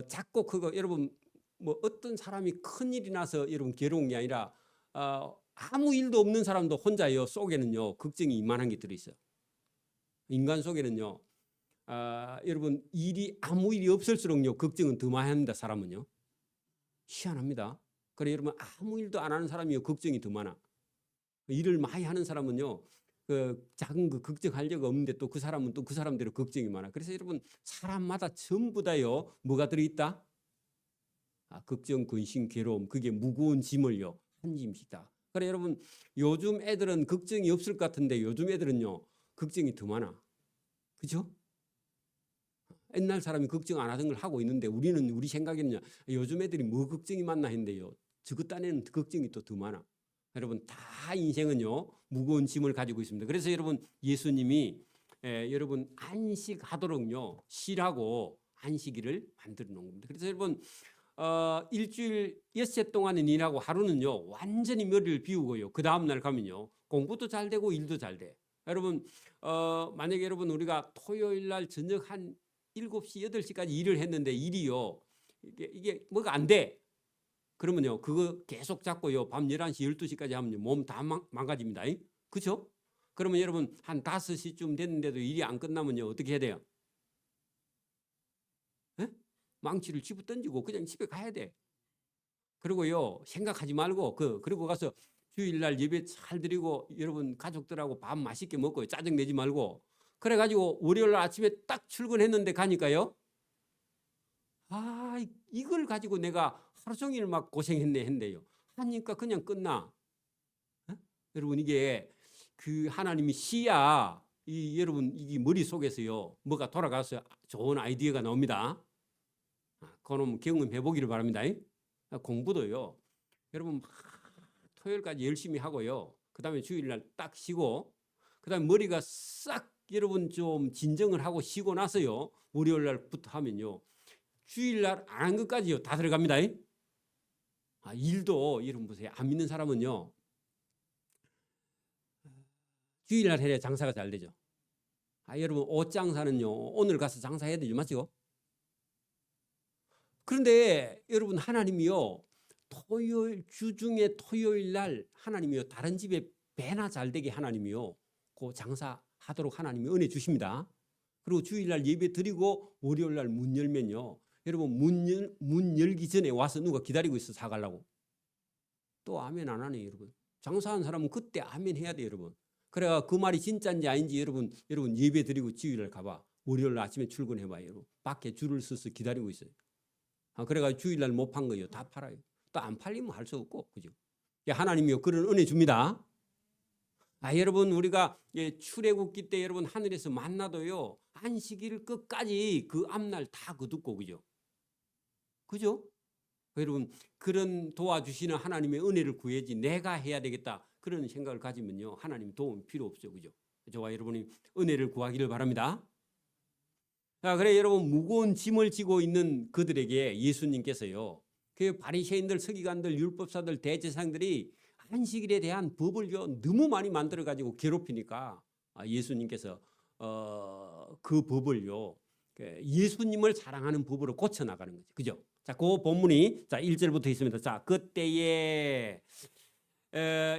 자꾸 그거 여러분 뭐 어떤 사람이 큰일이 나서 여러분 괴로운 게 아니라 아무 일도 없는 사람도 혼자요 속에는요 걱정이 이만한 게 들어있어요. 인간 속에는요 여러분 아무 일이 없을수록요 걱정은 더 많이 합니다. 사람은요 희한합니다. 그래 여러분 아무 일도 안 하는 사람이요 걱정이 더 많아. 일을 많이 하는 사람은요 그 작은 거 걱정할 려가 없는데 또 그 사람은 또 그 사람대로 걱정이 많아. 그래서 여러분 사람마다 전부 다요 뭐가 들어있다? 걱정, 근심, 괴로움 그게 무거운 짐을요 한 짐씩다. 그래 여러분 요즘 애들은 걱정이 없을 것 같은데 요즘 애들은요 걱정이 더 많아. 그죠? 옛날 사람이 걱정 안 하던 걸 하고 있는데 우리 생각에는 요즘 애들이 뭐 걱정이 많나 했는데요 저것 딴에는 걱정이 또 더 많아. 여러분 다 인생은요 무거운 짐을 가지고 있습니다. 그래서 여러분 예수님이 여러분 안식하도록요 쉬라고 안식일을 만들어 놓은 겁니다. 그래서 여러분 일주일 6새 동안은 일하고 하루는요 완전히 머리를 비우고요 그 다음날 가면요 공부도 잘 되고 일도 잘 돼. 여러분 만약에 여러분 우리가 토요일날 저녁 한 7시 8시까지 일을 했는데 일이요 이게 뭐가 안 돼. 그러면요 그거 계속 잡고요 밤 11시 12시까지 하면 몸 다 망가집니다. 그렇죠? 그러면 여러분 한 5시쯤 됐는데도 일이 안 끝나면요 어떻게 해야 돼요? 에? 망치를 집어 던지고 그냥 집에 가야 돼. 그리고요 생각하지 말고 그리고 가서 주일날 예배 잘 드리고 여러분 가족들하고 밥 맛있게 먹고 짜증 내지 말고 그래가지고 월요일날 아침에 딱 출근했는데 가니까요 이걸 가지고 내가 하루 종일 막 고생했네 했는데요 하니까 그냥 끝나. 여러분 이게 그 하나님이 시야 여러분 이 머릿속에서요 뭐가 돌아가서 좋은 아이디어가 나옵니다. 그놈 경험해 보기를 바랍니다. 공부도요 여러분 토요일까지 열심히 하고요 그 다음에 주일날 딱 쉬고 그 다음에 머리가 싹 여러분 좀 진정을 하고 쉬고 나서요 월요일날부터 하면요 주일날 안 한 것까지요 다 들어갑니다. 일도 여러분 보세요 안 믿는 사람은요 주일날 해야 장사가 잘 되죠. 여러분 옷 장사는요 오늘 가서 장사해야 되죠. 맞죠? 그런데 여러분 하나님이요 주중에 토요일 날 하나님이요 다른 집에 배나 잘 되게 하나님이요, 그 장사하도록 하나님이 은혜 주십니다. 그리고 주일날 예배 드리고 월요일날 문 열면요, 여러분 문 열기 전에 와서 누가 기다리고 있어 사가려고. 또 아멘 안 하네 여러분. 장사한 사람은 그때 아멘 해야 돼 여러분. 그래가 그 말이 진짜인지 아닌지 여러분 예배 드리고 주일날 가봐. 월요일 아침에 출근해봐 여러분. 밖에 줄을 서서 기다리고 있어요. 그래가 주일날 못 판 거예요. 다 팔아요. 또 안 팔리면 할 수 없고, 그죠? 하나님이요 그런 은혜 줍니다. 여러분 우리가 출애굽기 때 여러분 하늘에서 만나도요 안식일 끝까지 그 앞날 다 거두고, 그죠? 그죠? 여러분 그런 도와주시는 하나님의 은혜를 구해야지 내가 해야 되겠다 그런 생각을 가지면요 하나님 도움 필요 없죠, 그죠? 저와 여러분이 은혜를 구하기를 바랍니다. 자, 그래 여러분 무거운 짐을 지고 있는 그들에게 예수님께서요 그 바리새인들, 서기관들, 율법사들, 대제사장들이 안식일에 대한 법을요 너무 많이 만들어 가지고 괴롭히니까 예수님께서 그 법을요 예수님을 사랑하는 법으로 고쳐 나가는 거죠, 그죠? 자, 그 본문이 1절부터 있습니다. 자, 그때에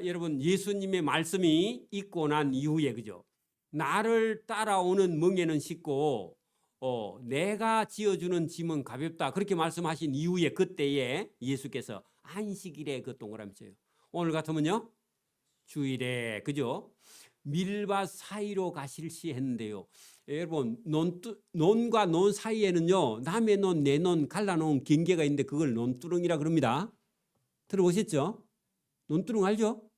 여러분 예수님의 말씀이 있고 난 이후에, 그죠? 나를 따라오는 멍에는 쉽고 내가 지어주는 짐은 가볍다 그렇게 말씀하신 이후에 그때에 예수께서 안식일에 그 동그라미 쳐요. 오늘 같으면요 주일에, 그죠? 밀밭 사이로 가실시 했는데요. 여러분 논과 논 사이에는요 남의 논, 내 논 갈라놓은 경계가 있는데 그걸 논두렁이라 그럽니다. 들어보셨죠? 논두렁 알죠?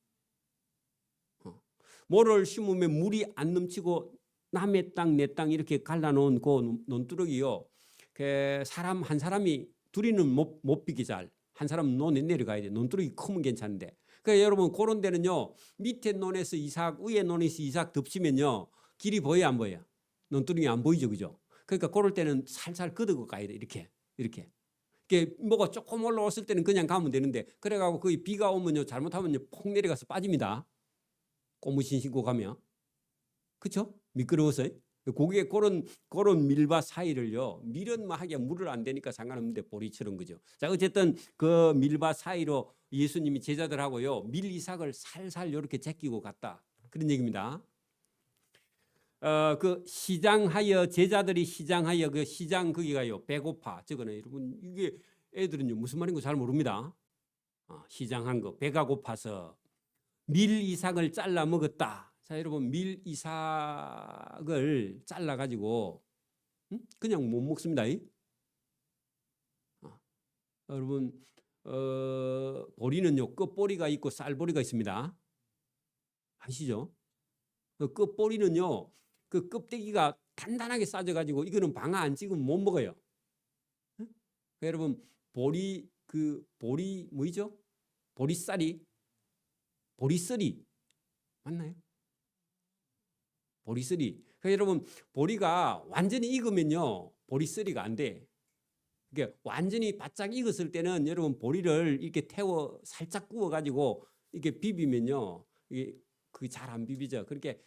모를 심으면 물이 안 넘치고 남의 땅, 내 땅 이렇게 갈라놓은 그 논두렁이요. 그 사람 한 사람이 둘이는 못 비기 잘. 한 사람은 논에 내려가야 돼. 논두렁이 크면 괜찮은데. 그러니까 여러분 그런 데는요 밑에 논에서 이삭, 위에 논에서 이삭 덮치면요 길이 보여 안 보여? 논두렁이 안 보이죠, 그죠? 그러니까 그럴 때는 살살 걷어 가야 돼. 이렇게. 이게 뭐가 조금 올라왔을 때는 그냥 가면 되는데 그래가지고 거기 비가 오면요 잘못하면요 폭 내려가서 빠집니다. 고무신 신고 가면. 그렇죠? 미끄러워서. 고기에 그런 밀밭 사이를요 밀은 뭐 하기야 물을 안 되니까 상관없는데 보리처럼, 그죠? 자, 어쨌든 그 밀밭 사이로 예수님이 제자들하고요 밀 이삭을 살살 이렇게 제끼고 갔다 그런 얘기입니다. 그 시장하여 제자들이 시장하여 그 시장 거기가요 배고파. 저거는 여러분 이게 애들은요 무슨 말인지 잘 모릅니다. 시장한 거 배가 고파서 밀 이삭을 잘라 먹었다. 자, 여러분 밀 이삭을 잘라 가지고 그냥 못 먹습니다. 여러분 보리는요 끝보리가 있고 쌀보리가 있습니다. 아시죠? 그 끝보리는요 그 껍데기가 단단하게 싸져 가지고 이거는 방아 안 찍으면 못 먹어요. 여러분 보리 뭐이죠? 보리쌀이 보리쓰리 맞나요? 보리쓰리. 그러니까 여러분 보리가 완전히 익으면요 보리쓰리가 안 돼. 그러니까 완전히 바짝 익었을 때는 여러분 보리를 이렇게 태워 살짝 구워 가지고 이렇게 비비면요 이게 그게 잘 안 비비죠. 그렇게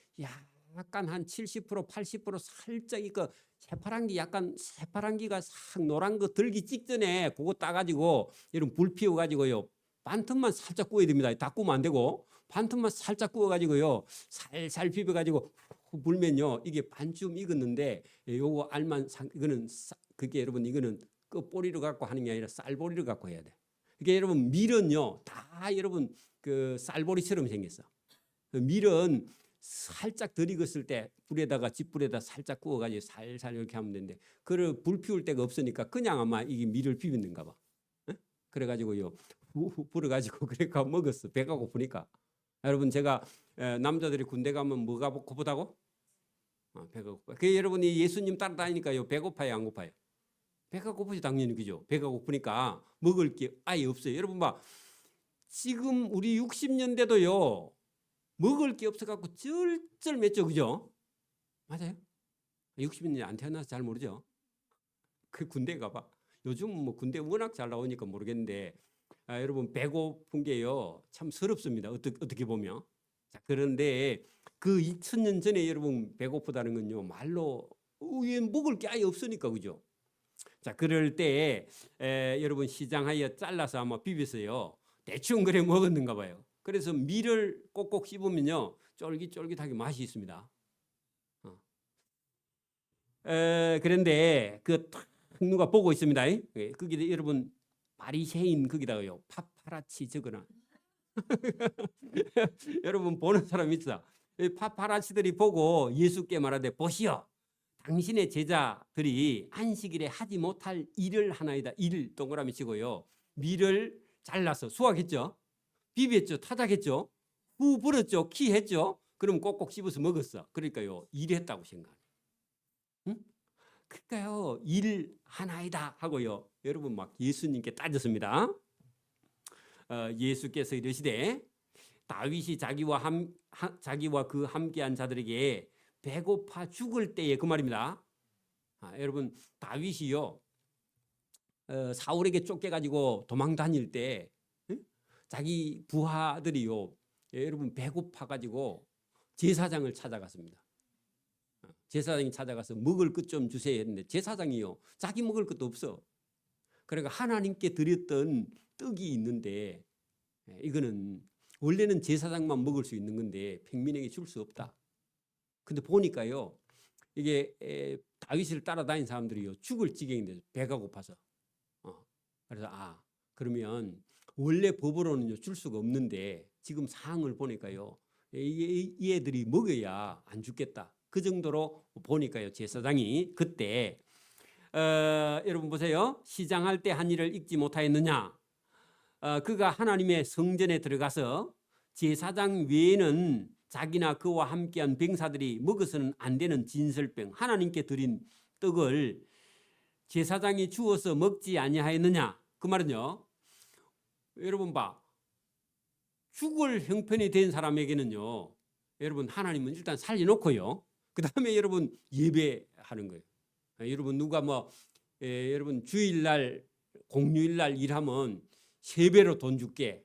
약간 한 70% 80% 살짝 이거 새파란기가 싹 노란 거 들기 직전에 그거 따가지고 여러분 불 피워가지고요 반틈만 살짝 구워야 됩니다. 다 구우면 안 되고 반틈만 살짝 구워가지고요 살살 비벼가지고 불면요 이게 반쯤 익었는데 요거 알만 이거는 그게 여러분 이거는 끝보리로 갖고 하는 게 아니라 쌀보리로 갖고 해야 돼. 이게 여러분 밀은요 다 여러분 그 쌀보리처럼 생겼어. 밀은 살짝 덜 익었을 때 불에다가 집불에다 살짝 구워가지고 살살 이렇게 하면 되는데 그걸 불 피울 데가 없으니까 그냥 아마 이게 밀을 비비는가 봐. 그래가지고요 불어가지고 그래가 먹었어. 배가 고프니까. 여러분 제가 남자들이 군대 가면 뭐가 고프다고? 배가 고파. 그 여러분이 예수님 따라다니니까요 배고파요 안 고파요? 배가 고프지 당연히, 그죠? 배가 고프니까 먹을 게 아예 없어요. 여러분 봐 지금 우리 60년대도요 먹을 게 없어갖고 쩔쩔맸죠, 그죠? 맞아요? 60년대 안 태어나서 잘 모르죠. 그 군대 가봐. 요즘 뭐 군대 워낙 잘 나오니까 모르겠는데 여러분 배고픈 게요 참 서럽습니다. 어떻게 보면. 자, 그런데 그 2000년 전에 여러분 배고프다는 건요 말로 먹을 게 아예 없으니까, 그죠? 자, 그럴 때 여러분 시장하여 잘라서 아마 비벼서요 대충 그래 먹었는가 봐요. 그래서 밀을 꼭꼭 씹으면요 쫄깃쫄깃하게 맛이 있습니다. 그런데 그 누가 보고 있습니다. 거기 여러분 바리새인 거기다가요 파파라치 적어놔. 여러분 보는 사람 있어. 파파라치들이 보고 예수께 말하되 보시오, 당신의 제자들이 안식일에 하지 못할 일을 하나이다. 일 동그라미 치고요. 밀을 잘라서 수확했죠. 비볐죠. 타작했죠. 후 불었죠. 키했죠. 그럼 꼭꼭 씹어서 먹었어. 그러니까요. 일했다고 생각해요. 응? 그러니까요. 일 하나이다 하고요. 여러분 막 예수님께 따졌습니다. 예수께서 이르시되 다윗이 자기와 그 함께한 자들에게 배고파 죽을 때에, 그 말입니다. 여러분 다윗이요 사울에게 쫓겨가지고 도망 다닐 때 자기 부하들이요 여러분 배고파가지고 제사장을 찾아갔습니다. 제사장이 찾아가서 먹을 것 좀 주세요 했는데 제사장이요 자기 먹을 것도 없어. 그러니까 하나님께 드렸던 떡이 있는데 이거는 원래는 제사장만 먹을 수 있는 건데 평민에게 줄 수 없다. 근데 보니까요 이게 다윗을 따라다닌 사람들이요 죽을 지경인데 배가 고파서 그래서 그러면 원래 법으로는 줄 수가 없는데 지금 상황을 보니까요 이 애들이 먹어야 안 죽겠다. 그 정도로 보니까요 제사장이 그때 여러분 보세요. 시장할 때 한 일을 잊지 못하였느냐. 그가 하나님의 성전에 들어가서 제사장 외에는 자기나 그와 함께한 병사들이 먹어서는 안 되는 진설병 하나님께 드린 떡을 제사장이 주어서 먹지 아니하였느냐. 그 말은요 여러분 봐 죽을 형편이 된 사람에게는요 여러분 하나님은 일단 살려놓고요 그 다음에 여러분 예배하는 거예요. 여러분 누가 여러분 주일날 공휴일날 일하면 3배로 돈 줄게.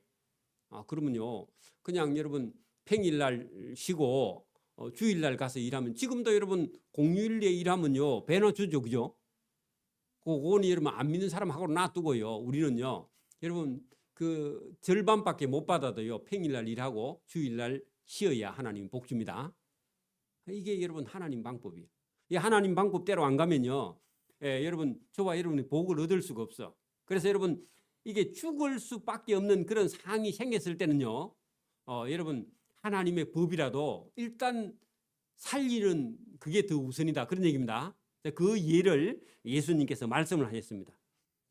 그러면요 그냥 여러분 평일날 쉬고 주일날 가서 일하면 지금도 여러분 공휴일에 일하면요 배나 주죠. 그죠? 그거는 여러분 안 믿는 사람하고 놔두고요 우리는요 여러분 그 절반밖에 못 받아도요 평일날 일하고 주일날 쉬어야 하나님 복 줍니다. 이게 여러분 하나님 방법이에요. 이 하나님 방법대로 안 가면요 여러분 저와 여러분이 복을 얻을 수가 없어. 그래서 여러분 이게 죽을 수밖에 없는 그런 상황이 생겼을 때는요 여러분 하나님의 법이라도 일단 살리는 그게 더 우선이다 그런 얘기입니다. 그 예를 예수님께서 말씀을 하셨습니다.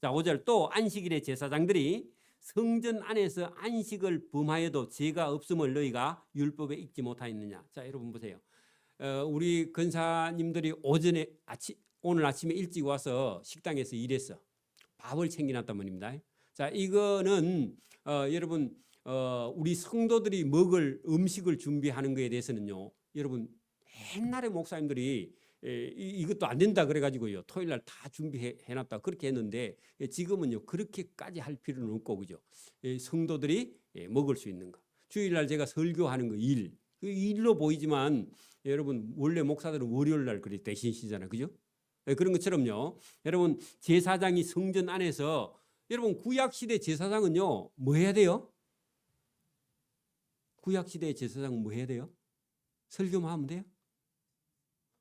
자 5절 또 안식일에 제사장들이 성전 안에서 안식을 범하여도 죄가 없음을 너희가 율법에 읽지 못하였느냐. 자 여러분 보세요. 우리 권사님들이 오늘 아침에 일찍 와서 식당에서 일했어. 밥을 챙겨놨단 말입니다. 자 이거는 여러분 우리 성도들이 먹을 음식을 준비하는 것에 대해서는요 여러분 옛날에 목사님들이 이것도 안 된다 그래가지고요 토요일날 다 준비해놨다 그렇게 했는데 지금은요 그렇게까지 할 필요는 없고 그죠. 성도들이 먹을 수 있는 거 주일날 제가 설교하는 거 그 일로 보이지만 여러분 원래 목사들은 월요일날 그래 대신 쉬잖아요 그죠. 그런 것처럼요 여러분 제사장이 성전 안에서 여러분 구약시대 제사장은요 뭐 해야 돼요? 구약시대 제사장은 뭐 해야 돼요? 설교만 하면 돼요?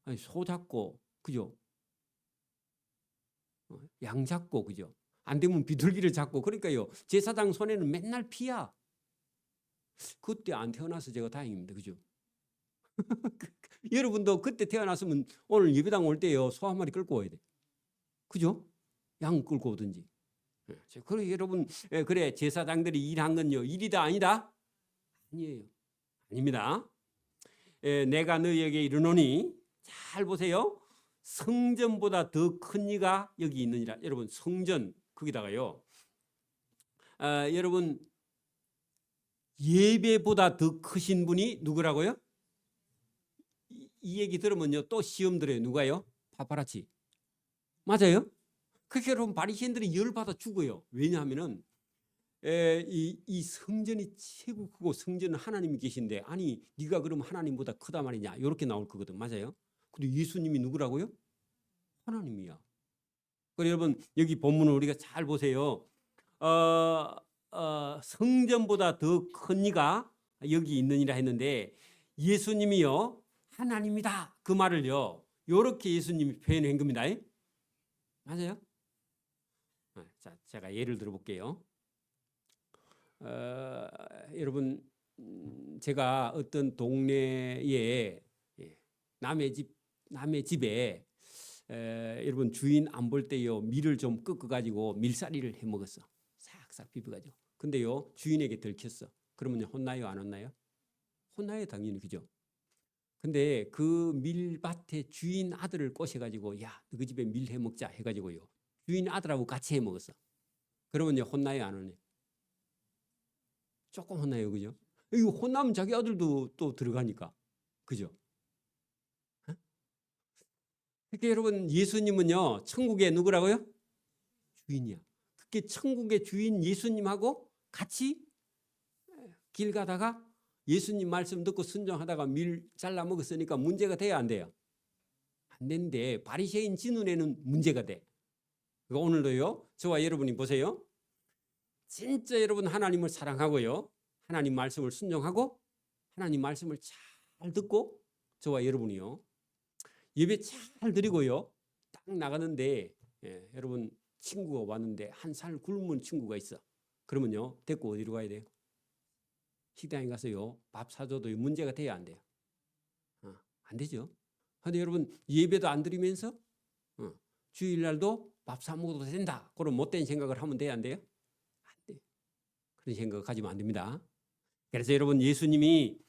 아니, 소 잡고 그죠? 양 잡고 그죠? 안 되면 비둘기를 잡고 그러니까요 제사장 손에는 맨날 피야. 그때 안 태어나서 제가 다행입니다. 그죠? 여러분도 그때 태어났으면 오늘 예배당 올 때요 소 한 마리 끌고 와야 돼. 그죠? 양 끌고 오든지. 그래 여러분 그래 제사장들이 일한 건요 일이다 아니다? 아니에요. 아닙니다. 내가 너희에게 이르노니 잘 보세요. 성전보다 더 큰 이가 여기 있느니라. 여러분 성전 거기다가요. 여러분 예배보다 더 크신 분이 누구라고요? 이 얘기 들으면요 또 시험 들어요. 누가요? 파파라치. 맞아요? 그렇게 여러분 바리새인들이 열받아 죽어요. 왜냐하면은 이 성전이 최고 크고 성전은 하나님이 계신데 아니 네가 그럼 하나님보다 크다 말이냐 이렇게 나올 거거든. 맞아요? 근데 예수님이 누구라고요? 하나님이야. 그래 여러분 여기 본문을 우리가 잘 보세요. 성전보다 더 큰 이가 여기 있느니라 했는데 예수님이요 하나님이다 그 말을요 이렇게 예수님이 표현한 겁니다. 맞아요? 자, 제가 예를 들어 볼게요. 여러분 제가 어떤 동네에 남의 집에 여러분 주인 안 볼 때요 밀을 좀 꺾어 가지고 밀사리를 해 먹었어. 싹싹 비벼 가지고. 근데요 주인에게 들켰어. 그러면 혼나요 안 혼나요? 혼나요 당연히 그죠. 근데 그 밀밭에 주인 아들을 꼬셔 가지고 야 너 그 집에 밀 해 먹자 해 가지고요 주인 아들하고 같이 해 먹었어. 그러면 혼나요 안 혼나요? 조금 혼나요 그죠. 이거 혼나면 자기 아들도 또 들어가니까 그죠. 그러니까 여러분 예수님은요 천국의 누구라고요? 주인이야. 그게 천국의 주인 예수님하고 같이 길 가다가 예수님 말씀 듣고 순종하다가 밀 잘라 먹었으니까 문제가 돼야 안 돼요? 안 되는데 바리새인 지 눈에는 문제가 돼. 그러니까 오늘도요 저와 여러분이 보세요. 진짜 여러분 하나님을 사랑하고요. 하나님 말씀을 순종하고 하나님 말씀을 잘 듣고 저와 여러분이요. 예배 잘 드리고요. 딱 나가는데 여러분 친구가 왔는데 한 살 굶은 친구가 있어. 그러면요 데리고 어디로 가야 돼요? 식당에 가서요 밥 사줘도 문제가 돼야 안 돼요? 안 되죠. 그런데 여러분 예배도 안 드리면서 주일날도 밥 사 먹어도 된다. 그런 못된 생각을 하면 돼야 안 돼요? 안 돼요. 그런 생각 가지면 안 됩니다. 그래서 여러분 예수님이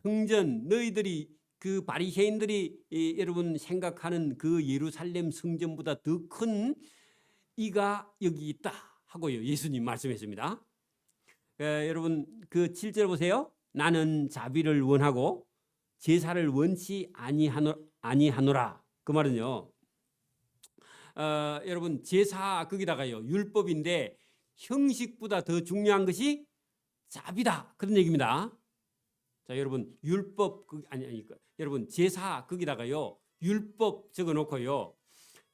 성전 너희들이 그 바리새인들이 여러분 생각하는 그 예루살렘 성전보다 더 큰 이가 여기 있다 하고요 예수님 말씀했습니다. 여러분 그 7절 보세요. 나는 자비를 원하고 제사를 원치 아니하노라. 그 말은요. 여러분 제사 거기다가요 율법인데 형식보다 더 중요한 것이 자비다 그런 얘기입니다. 자 여러분 율법 아니 여러분 제사 거기다가요 율법 적어놓고요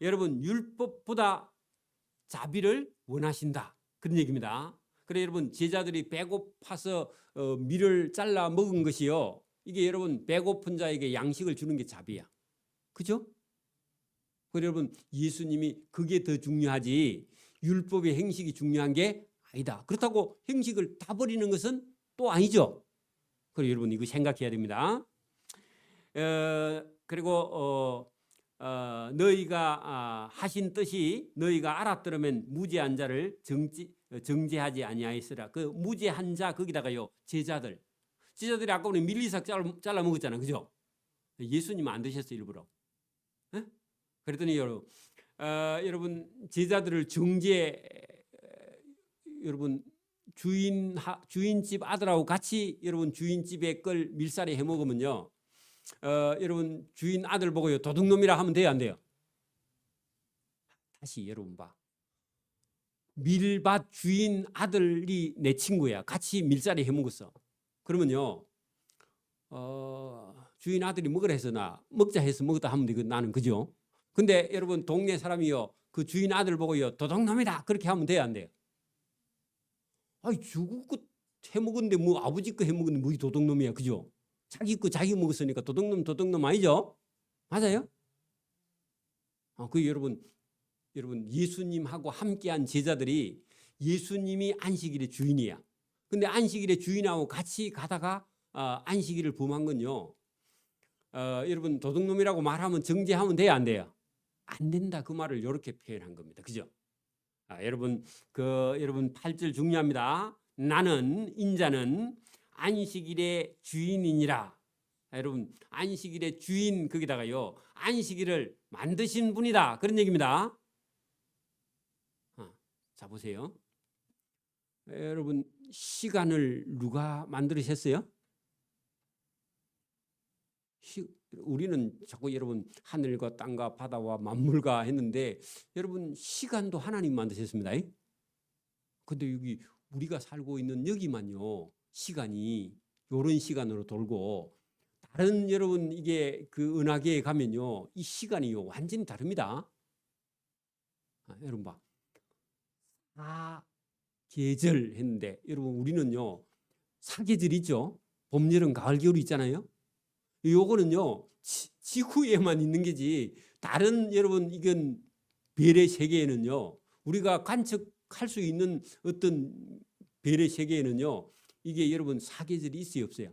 여러분 율법보다 자비를 원하신다 그런 얘기입니다. 그래 여러분 제자들이 배고파서 밀을 잘라 먹은 것이요 이게 여러분 배고픈 자에게 양식을 주는 게 자비야. 그죠? 그래 여러분 예수님이 그게 더 중요하지 율법의 행식이 중요한 게 아니다. 그렇다고 행식을 다 버리는 것은 또 아니죠. 그래 여러분 이거 생각해야 됩니다. 그리고 너희가 하신 뜻이 너희가 알았더라면 무죄한 자를 정죄하지 아니하였으라. 그 무죄한 자 거기다가요 제자들이 아까 우리 밀리삭 잘라 먹었잖아, 그죠? 예수님 안 드셨어 일부러. 에? 그랬더니 여러분 제자들을 여러분 주인집 아들하고 같이 여러분 주인집에 걸 밀살이 해 먹으면요. 여러분 주인 아들 보고요 도둑놈이라 하면 돼요 안 돼요? 다시 여러분 봐. 밀밭 주인 아들이 내 친구야. 같이 밀살이 해 먹었어. 그러면요 주인 아들이 먹으라 해서 나 먹자 해서 먹었다 하면 되고 나는 그죠? 근데 여러분 동네 사람이요 그 주인 아들 보고요 도둑놈이다 그렇게 하면 돼요 안 돼요? 아이 주고 거 해먹었는데 뭐 아버지 거 해먹었는데 뭐 도둑놈이야 그죠? 자기 거 자기 먹었으니까 도둑놈 아니죠? 맞아요? 그 여러분 예수님하고 함께한 제자들이 예수님이 안식일의 주인이야. 근데 안식일의 주인하고 같이 가다가 안식일을 범한 건요. 여러분 도둑놈이라고 말하면 정죄하면 돼요 안 돼요? 안 된다 그 말을 이렇게 표현한 겁니다. 그죠? 여러분 여러분 8절 중요합니다. 나는 인자는 안식일의 주인이니라. 여러분 안식일의 주인 거기다가요 안식일을 만드신 분이다 그런 얘기입니다. 자 보세요. 여러분 시간을 누가 만들으셨어요? 우리는 자꾸 여러분 하늘과 땅과 바다와 만물과 했는데 여러분 시간도 하나님 만드셨습니다. 근데 여기 우리가 살고 있는 여기만요 시간이 이런 시간으로 돌고 다른 여러분 이게 그 은하계에 가면요 이 시간이요 완전히 다릅니다. 여러분 봐 계절 했는데 여러분 우리는요 사계절이죠. 봄, 여름, 가을, 겨울이 있잖아요. 요거는요 지구에만 있는 게지 다른 여러분 이건 별의 세계에는요 우리가 관측할 수 있는 어떤 별의 세계에는요 이게 여러분 사계절이 있어요 없어요?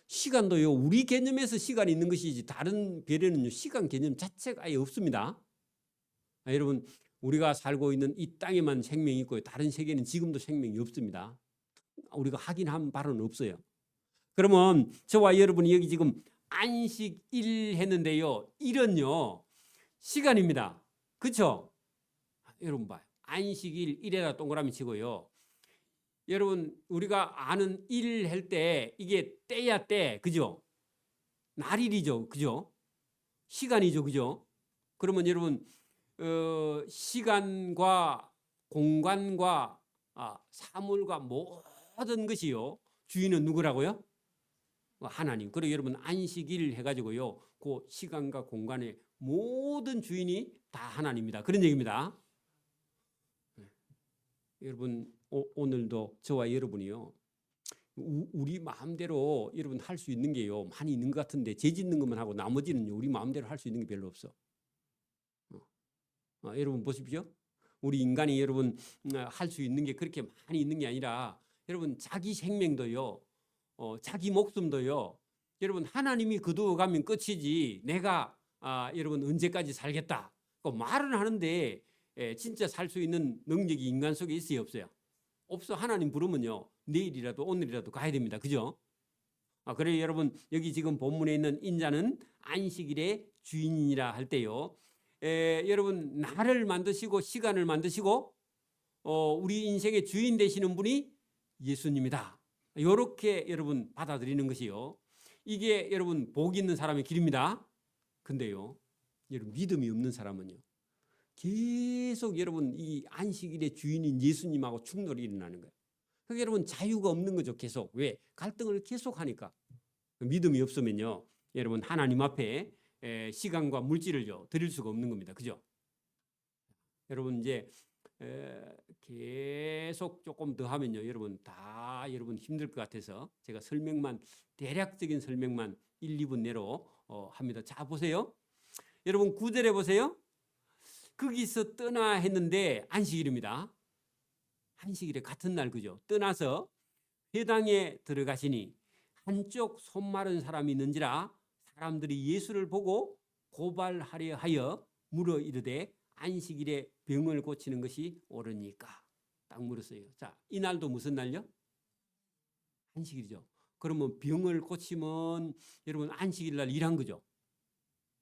시간도요 우리 개념에서 시간이 있는 것이지 다른 별에는요 시간 개념 자체가 아예 없습니다. 여러분 우리가 살고 있는 이 땅에만 생명이 있고요 다른 세계는 지금도 생명이 없습니다. 우리가 확인한 바는 없어요. 그러면 저와 여러분이 여기 지금 안식일 했는데요 일은요 시간입니다. 그렇죠? 여러분 봐요. 안식일 일에다 동그라미 치고요. 여러분 우리가 아는 일 할 때 이게 때야 때 그죠? 날일이죠 그죠? 시간이죠 그죠? 그러면 여러분 시간과 공간과 사물과 모든 것이요 주인은 누구라고요? 하나님. 그리고 여러분 안식일 해가지고요 그 시간과 공간의 모든 주인이 다 하나님입니다. 그런 얘기입니다. 여러분 오늘도 저와 여러분이요 우리 마음대로 여러분 할 수 있는 게요 많이 있는 것 같은데 죄 짓는 것만 하고 나머지는 우리 마음대로 할 수 있는 게 별로 없어. 여러분 보십시오. 우리 인간이 여러분 할 수 있는 게 그렇게 많이 있는 게 아니라 여러분 자기 생명도요 자기 목숨도요 여러분 하나님이 거두어가면 끝이지 내가 여러분 언제까지 살겠다 말은 하는데 진짜 살 수 있는 능력이 인간 속에 있어요 없어요? 없어. 하나님 부르면요 내일이라도 오늘이라도 가야 됩니다. 그죠? 그래 여러분 여기 지금 본문에 있는 인자는 안식일의 주인이라 할 때요 여러분 날을 만드시고 시간을 만드시고 우리 인생의 주인 되시는 분이 예수님이다. 이렇게 여러분 받아들이는 것이요 이게 여러분 복 있는 사람의 길입니다. 근데요 여러분 믿음이 없는 사람은요 계속 여러분 이 안식일의 주인인 예수님하고 충돌이 일어나는 거예요. 그러니까 여러분 자유가 없는 거죠. 계속. 왜? 갈등을 계속 하니까. 믿음이 없으면요 여러분 하나님 앞에 시간과 물질을요 드릴 수가 없는 겁니다. 그죠? 여러분 이제 계속 조금 더 하면요 여러분 다 여러분 힘들 것 같아서 제가 설명만 대략적인 설명만 1, 2분 내로 합니다. 자 보세요. 여러분 9절에 보세요. 거기서 떠나 했는데 안식일입니다. 안식일에 같은 날 그죠? 떠나서 회당에 들어가시니 한쪽 손 마른 사람이 있는지라 사람들이 예수를 보고 고발하려 하여 물어 이르되 안식일에 병을 고치는 것이 옳으니까 딱 물었어요. 자, 이날도 무슨 날요? 안식일이죠. 그러면 병을 고치면 여러분 안식일 날 일한 거죠.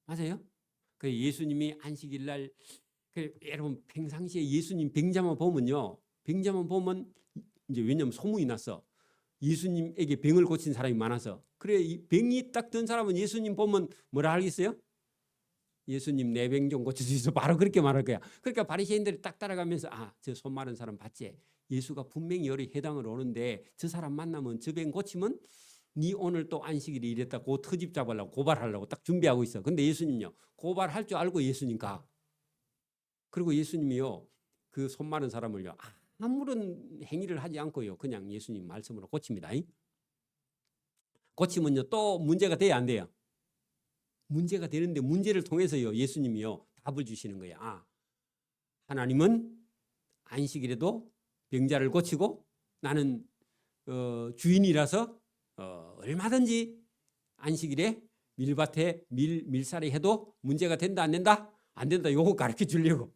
맞아요? 그 예수님이 안식일 날 여러분 평상시에 예수님 병자만 보면요. 병자만 보면 이제 왜냐면 소문이 났어. 예수님에게 병을 고친 사람이 많아서. 그래 이 병이 딱 든 사람은 예수님 보면 뭐라 하겠어요? 예수님 내 병 좀 고쳐주시소. 바로 그렇게 말할 거야. 그러니까 바리새인들이 딱 따라가면서 저 손 마른 사람 봤지? 예수가 분명히 여기 회당을 오는데 저 사람 만나면 저 병 고치면 네 오늘 또 안식일이 이랬다고 터집 잡으려고 고발하려고 딱 준비하고 있어. 근데 예수님요. 고발할 줄 알고 예수님 가. 그리고 예수님이요. 그 손 마른 사람을요. 아무런 행위를 하지 않고요. 그냥 예수님 말씀으로 고칩니다. 고치면요. 또 문제가 돼야 안 돼요? 문제가 되는데 문제를 통해서요. 예수님이요. 답을 주시는 거야. 하나님은 안식일에도 병자를 고치고 나는 주인이라서 얼마든지 안식일에 밀밭에 밀살이 해도 문제가 된다 안 된다? 안 된다. 요거 가르쳐 주려고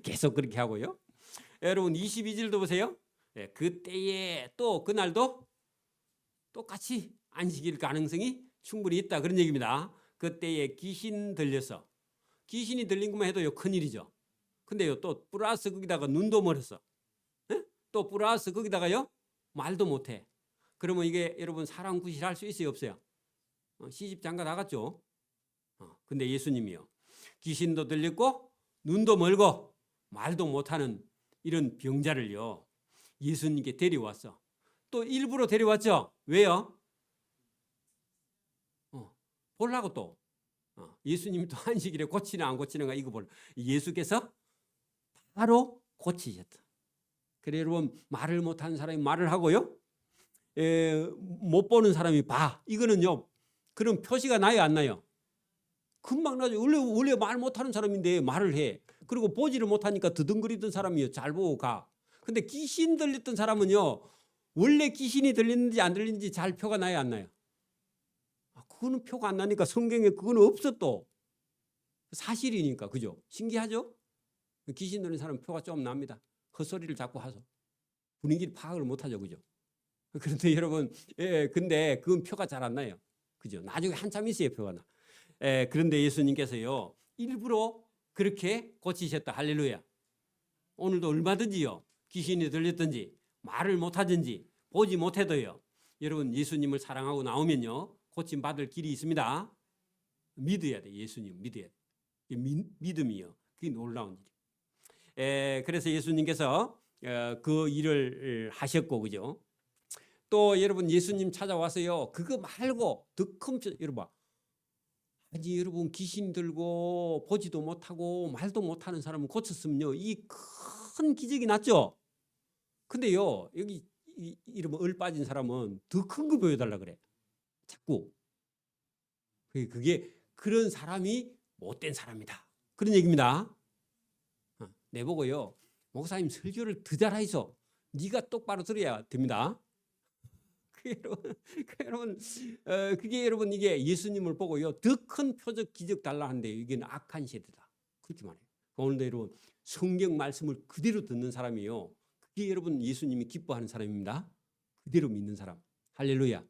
계속 그렇게 하고요. 여러분 22절도 보세요. 그때에 또 그날도 똑같이 안식일 가능성이 충분히 있다. 그런 얘기입니다. 그때에 귀신 들려서 귀신이 들린 것만 해도요 큰일이죠. 근데요 또 플러스 거기다가 눈도 멀었어. 또 플러스 거기다가요 말도 못해. 그러면 이게 여러분 사람 구실할 수 있어요 없어요? 시집 장가 나갔죠. 근데 예수님이요 귀신도 들렸고 눈도 멀고 말도 못하는 이런 병자를요 예수님께 데려왔어. 또 일부러 데려왔죠. 왜요? 보려고 또 예수님이 또 안식일에 고치나 안 고치는가 이거 보려. 예수께서 바로 고치셨다. 그래 여러분 말을 못하는 사람이 말을 하고요. 못 보는 사람이 봐. 이거는요. 그런 표시가 나요 안 나요? 금방 나죠. 원래 말 못하는 사람인데 말을 해. 그리고 보지를 못하니까 드둥거리던 사람이요. 잘 보고 가. 근데 귀신 들렸던 사람은요. 원래 귀신이 들리는지 안 들리는지 잘 표가 나요 안 나요? 그거는 표가 안 나니까 성경에 그거는 없어 또. 사실이니까 그죠? 신기하죠? 귀신 들린 사람은 표가 좀 납니다. 헛소리를 자꾸 하서. 분위기를 파악을 못하죠. 그죠? 그런데 여러분 근데 그건 표가 잘 안 나요. 그죠? 나중에 한참 있어야 표가 나. 그런데 예수님께서요. 일부러 그렇게 고치셨다. 할렐루야. 오늘도 얼마든지요. 귀신이 들렸든지 말을 못하든지 보지 못해도요. 여러분 예수님을 사랑하고 나오면요. 고침받을 길이 있습니다. 믿어야 돼. 예수님 믿어야 돼. 믿음이요. 그게 놀라운 일이에요. 그래서 예수님께서 그 일을 하셨고 그죠. 또 여러분 예수님 찾아와서요. 그거 말고 더 큰 여러분 봐. 아니 여러분 귀신 들고 보지도 못하고 말도 못하는 사람을 고쳤으면요. 이 큰 기적이 났죠. 근데요. 여기 이러면 얼 빠진 사람은 더 큰 거 보여달라 그래. 자꾸. 그게 그런 사람이 못된 사람이다. 그런 얘기입니다. 내보고요. 목사님 설교를 더 잘하이소. 네가 똑바로 들어야 됩니다. 여러분, 그게 여러분 이게 예수님을 보고요. 더 큰 표적 기적 달라 하는데 이게는 악한 세대다. 그렇게 말해요. 오늘도 여러분 성경 말씀을 그대로 듣는 사람이요. 그게 여러분 예수님이 기뻐하는 사람입니다. 그대로 믿는 사람. 할렐루야.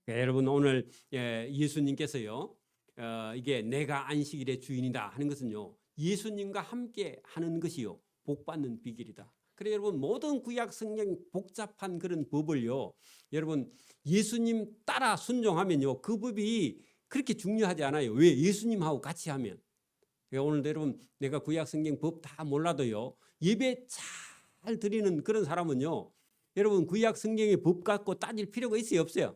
여러분 오늘 예수님께서요. 이게 내가 안식일의 주인이다 하는 것은요. 예수님과 함께 하는 것이요. 복받는 비결이다. 그래 여러분 모든 구약 성경 복잡한 그런 법을요. 여러분 예수님 따라 순종하면요. 그 법이 그렇게 중요하지 않아요. 왜? 예수님하고 같이 하면. 오늘도 여러분 내가 구약 성경 법 다 몰라도요. 예배 잘 드리는 그런 사람은요. 여러분 구약 성경의 법 갖고 따질 필요가 있어요? 없어요?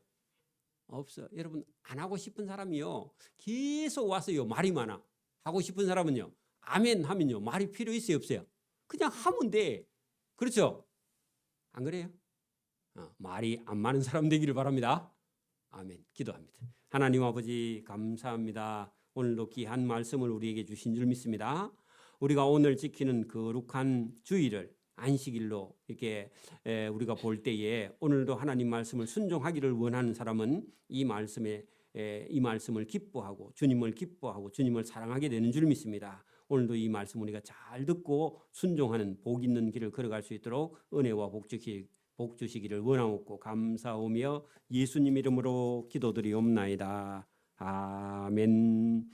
없어. 여러분 안 하고 싶은 사람이요. 계속 와서요. 말이 많아. 하고 싶은 사람은요. 아멘 하면요. 말이 필요 있어요? 없어요? 그냥 하면 돼. 그렇죠? 안 그래요? 말이 안 많은 사람 되기를 바랍니다. 아멘. 기도합니다. 하나님 아버지 감사합니다. 오늘도 귀한 말씀을 우리에게 주신 줄 믿습니다. 우리가 오늘 지키는 거룩한 주일을 안식일로 이렇게 우리가 볼 때에 오늘도 하나님 말씀을 순종하기를 원하는 사람은 이 말씀을 기뻐하고 주님을 기뻐하고 주님을 사랑하게 되는 줄 믿습니다. 오늘도 이 말씀 우리가 잘 듣고 순종하는 복 있는 길을 걸어갈 수 있도록 은혜와 복 주시기를 원하옵고 감사하며 예수님 이름으로 기도드리옵나이다. 아멘.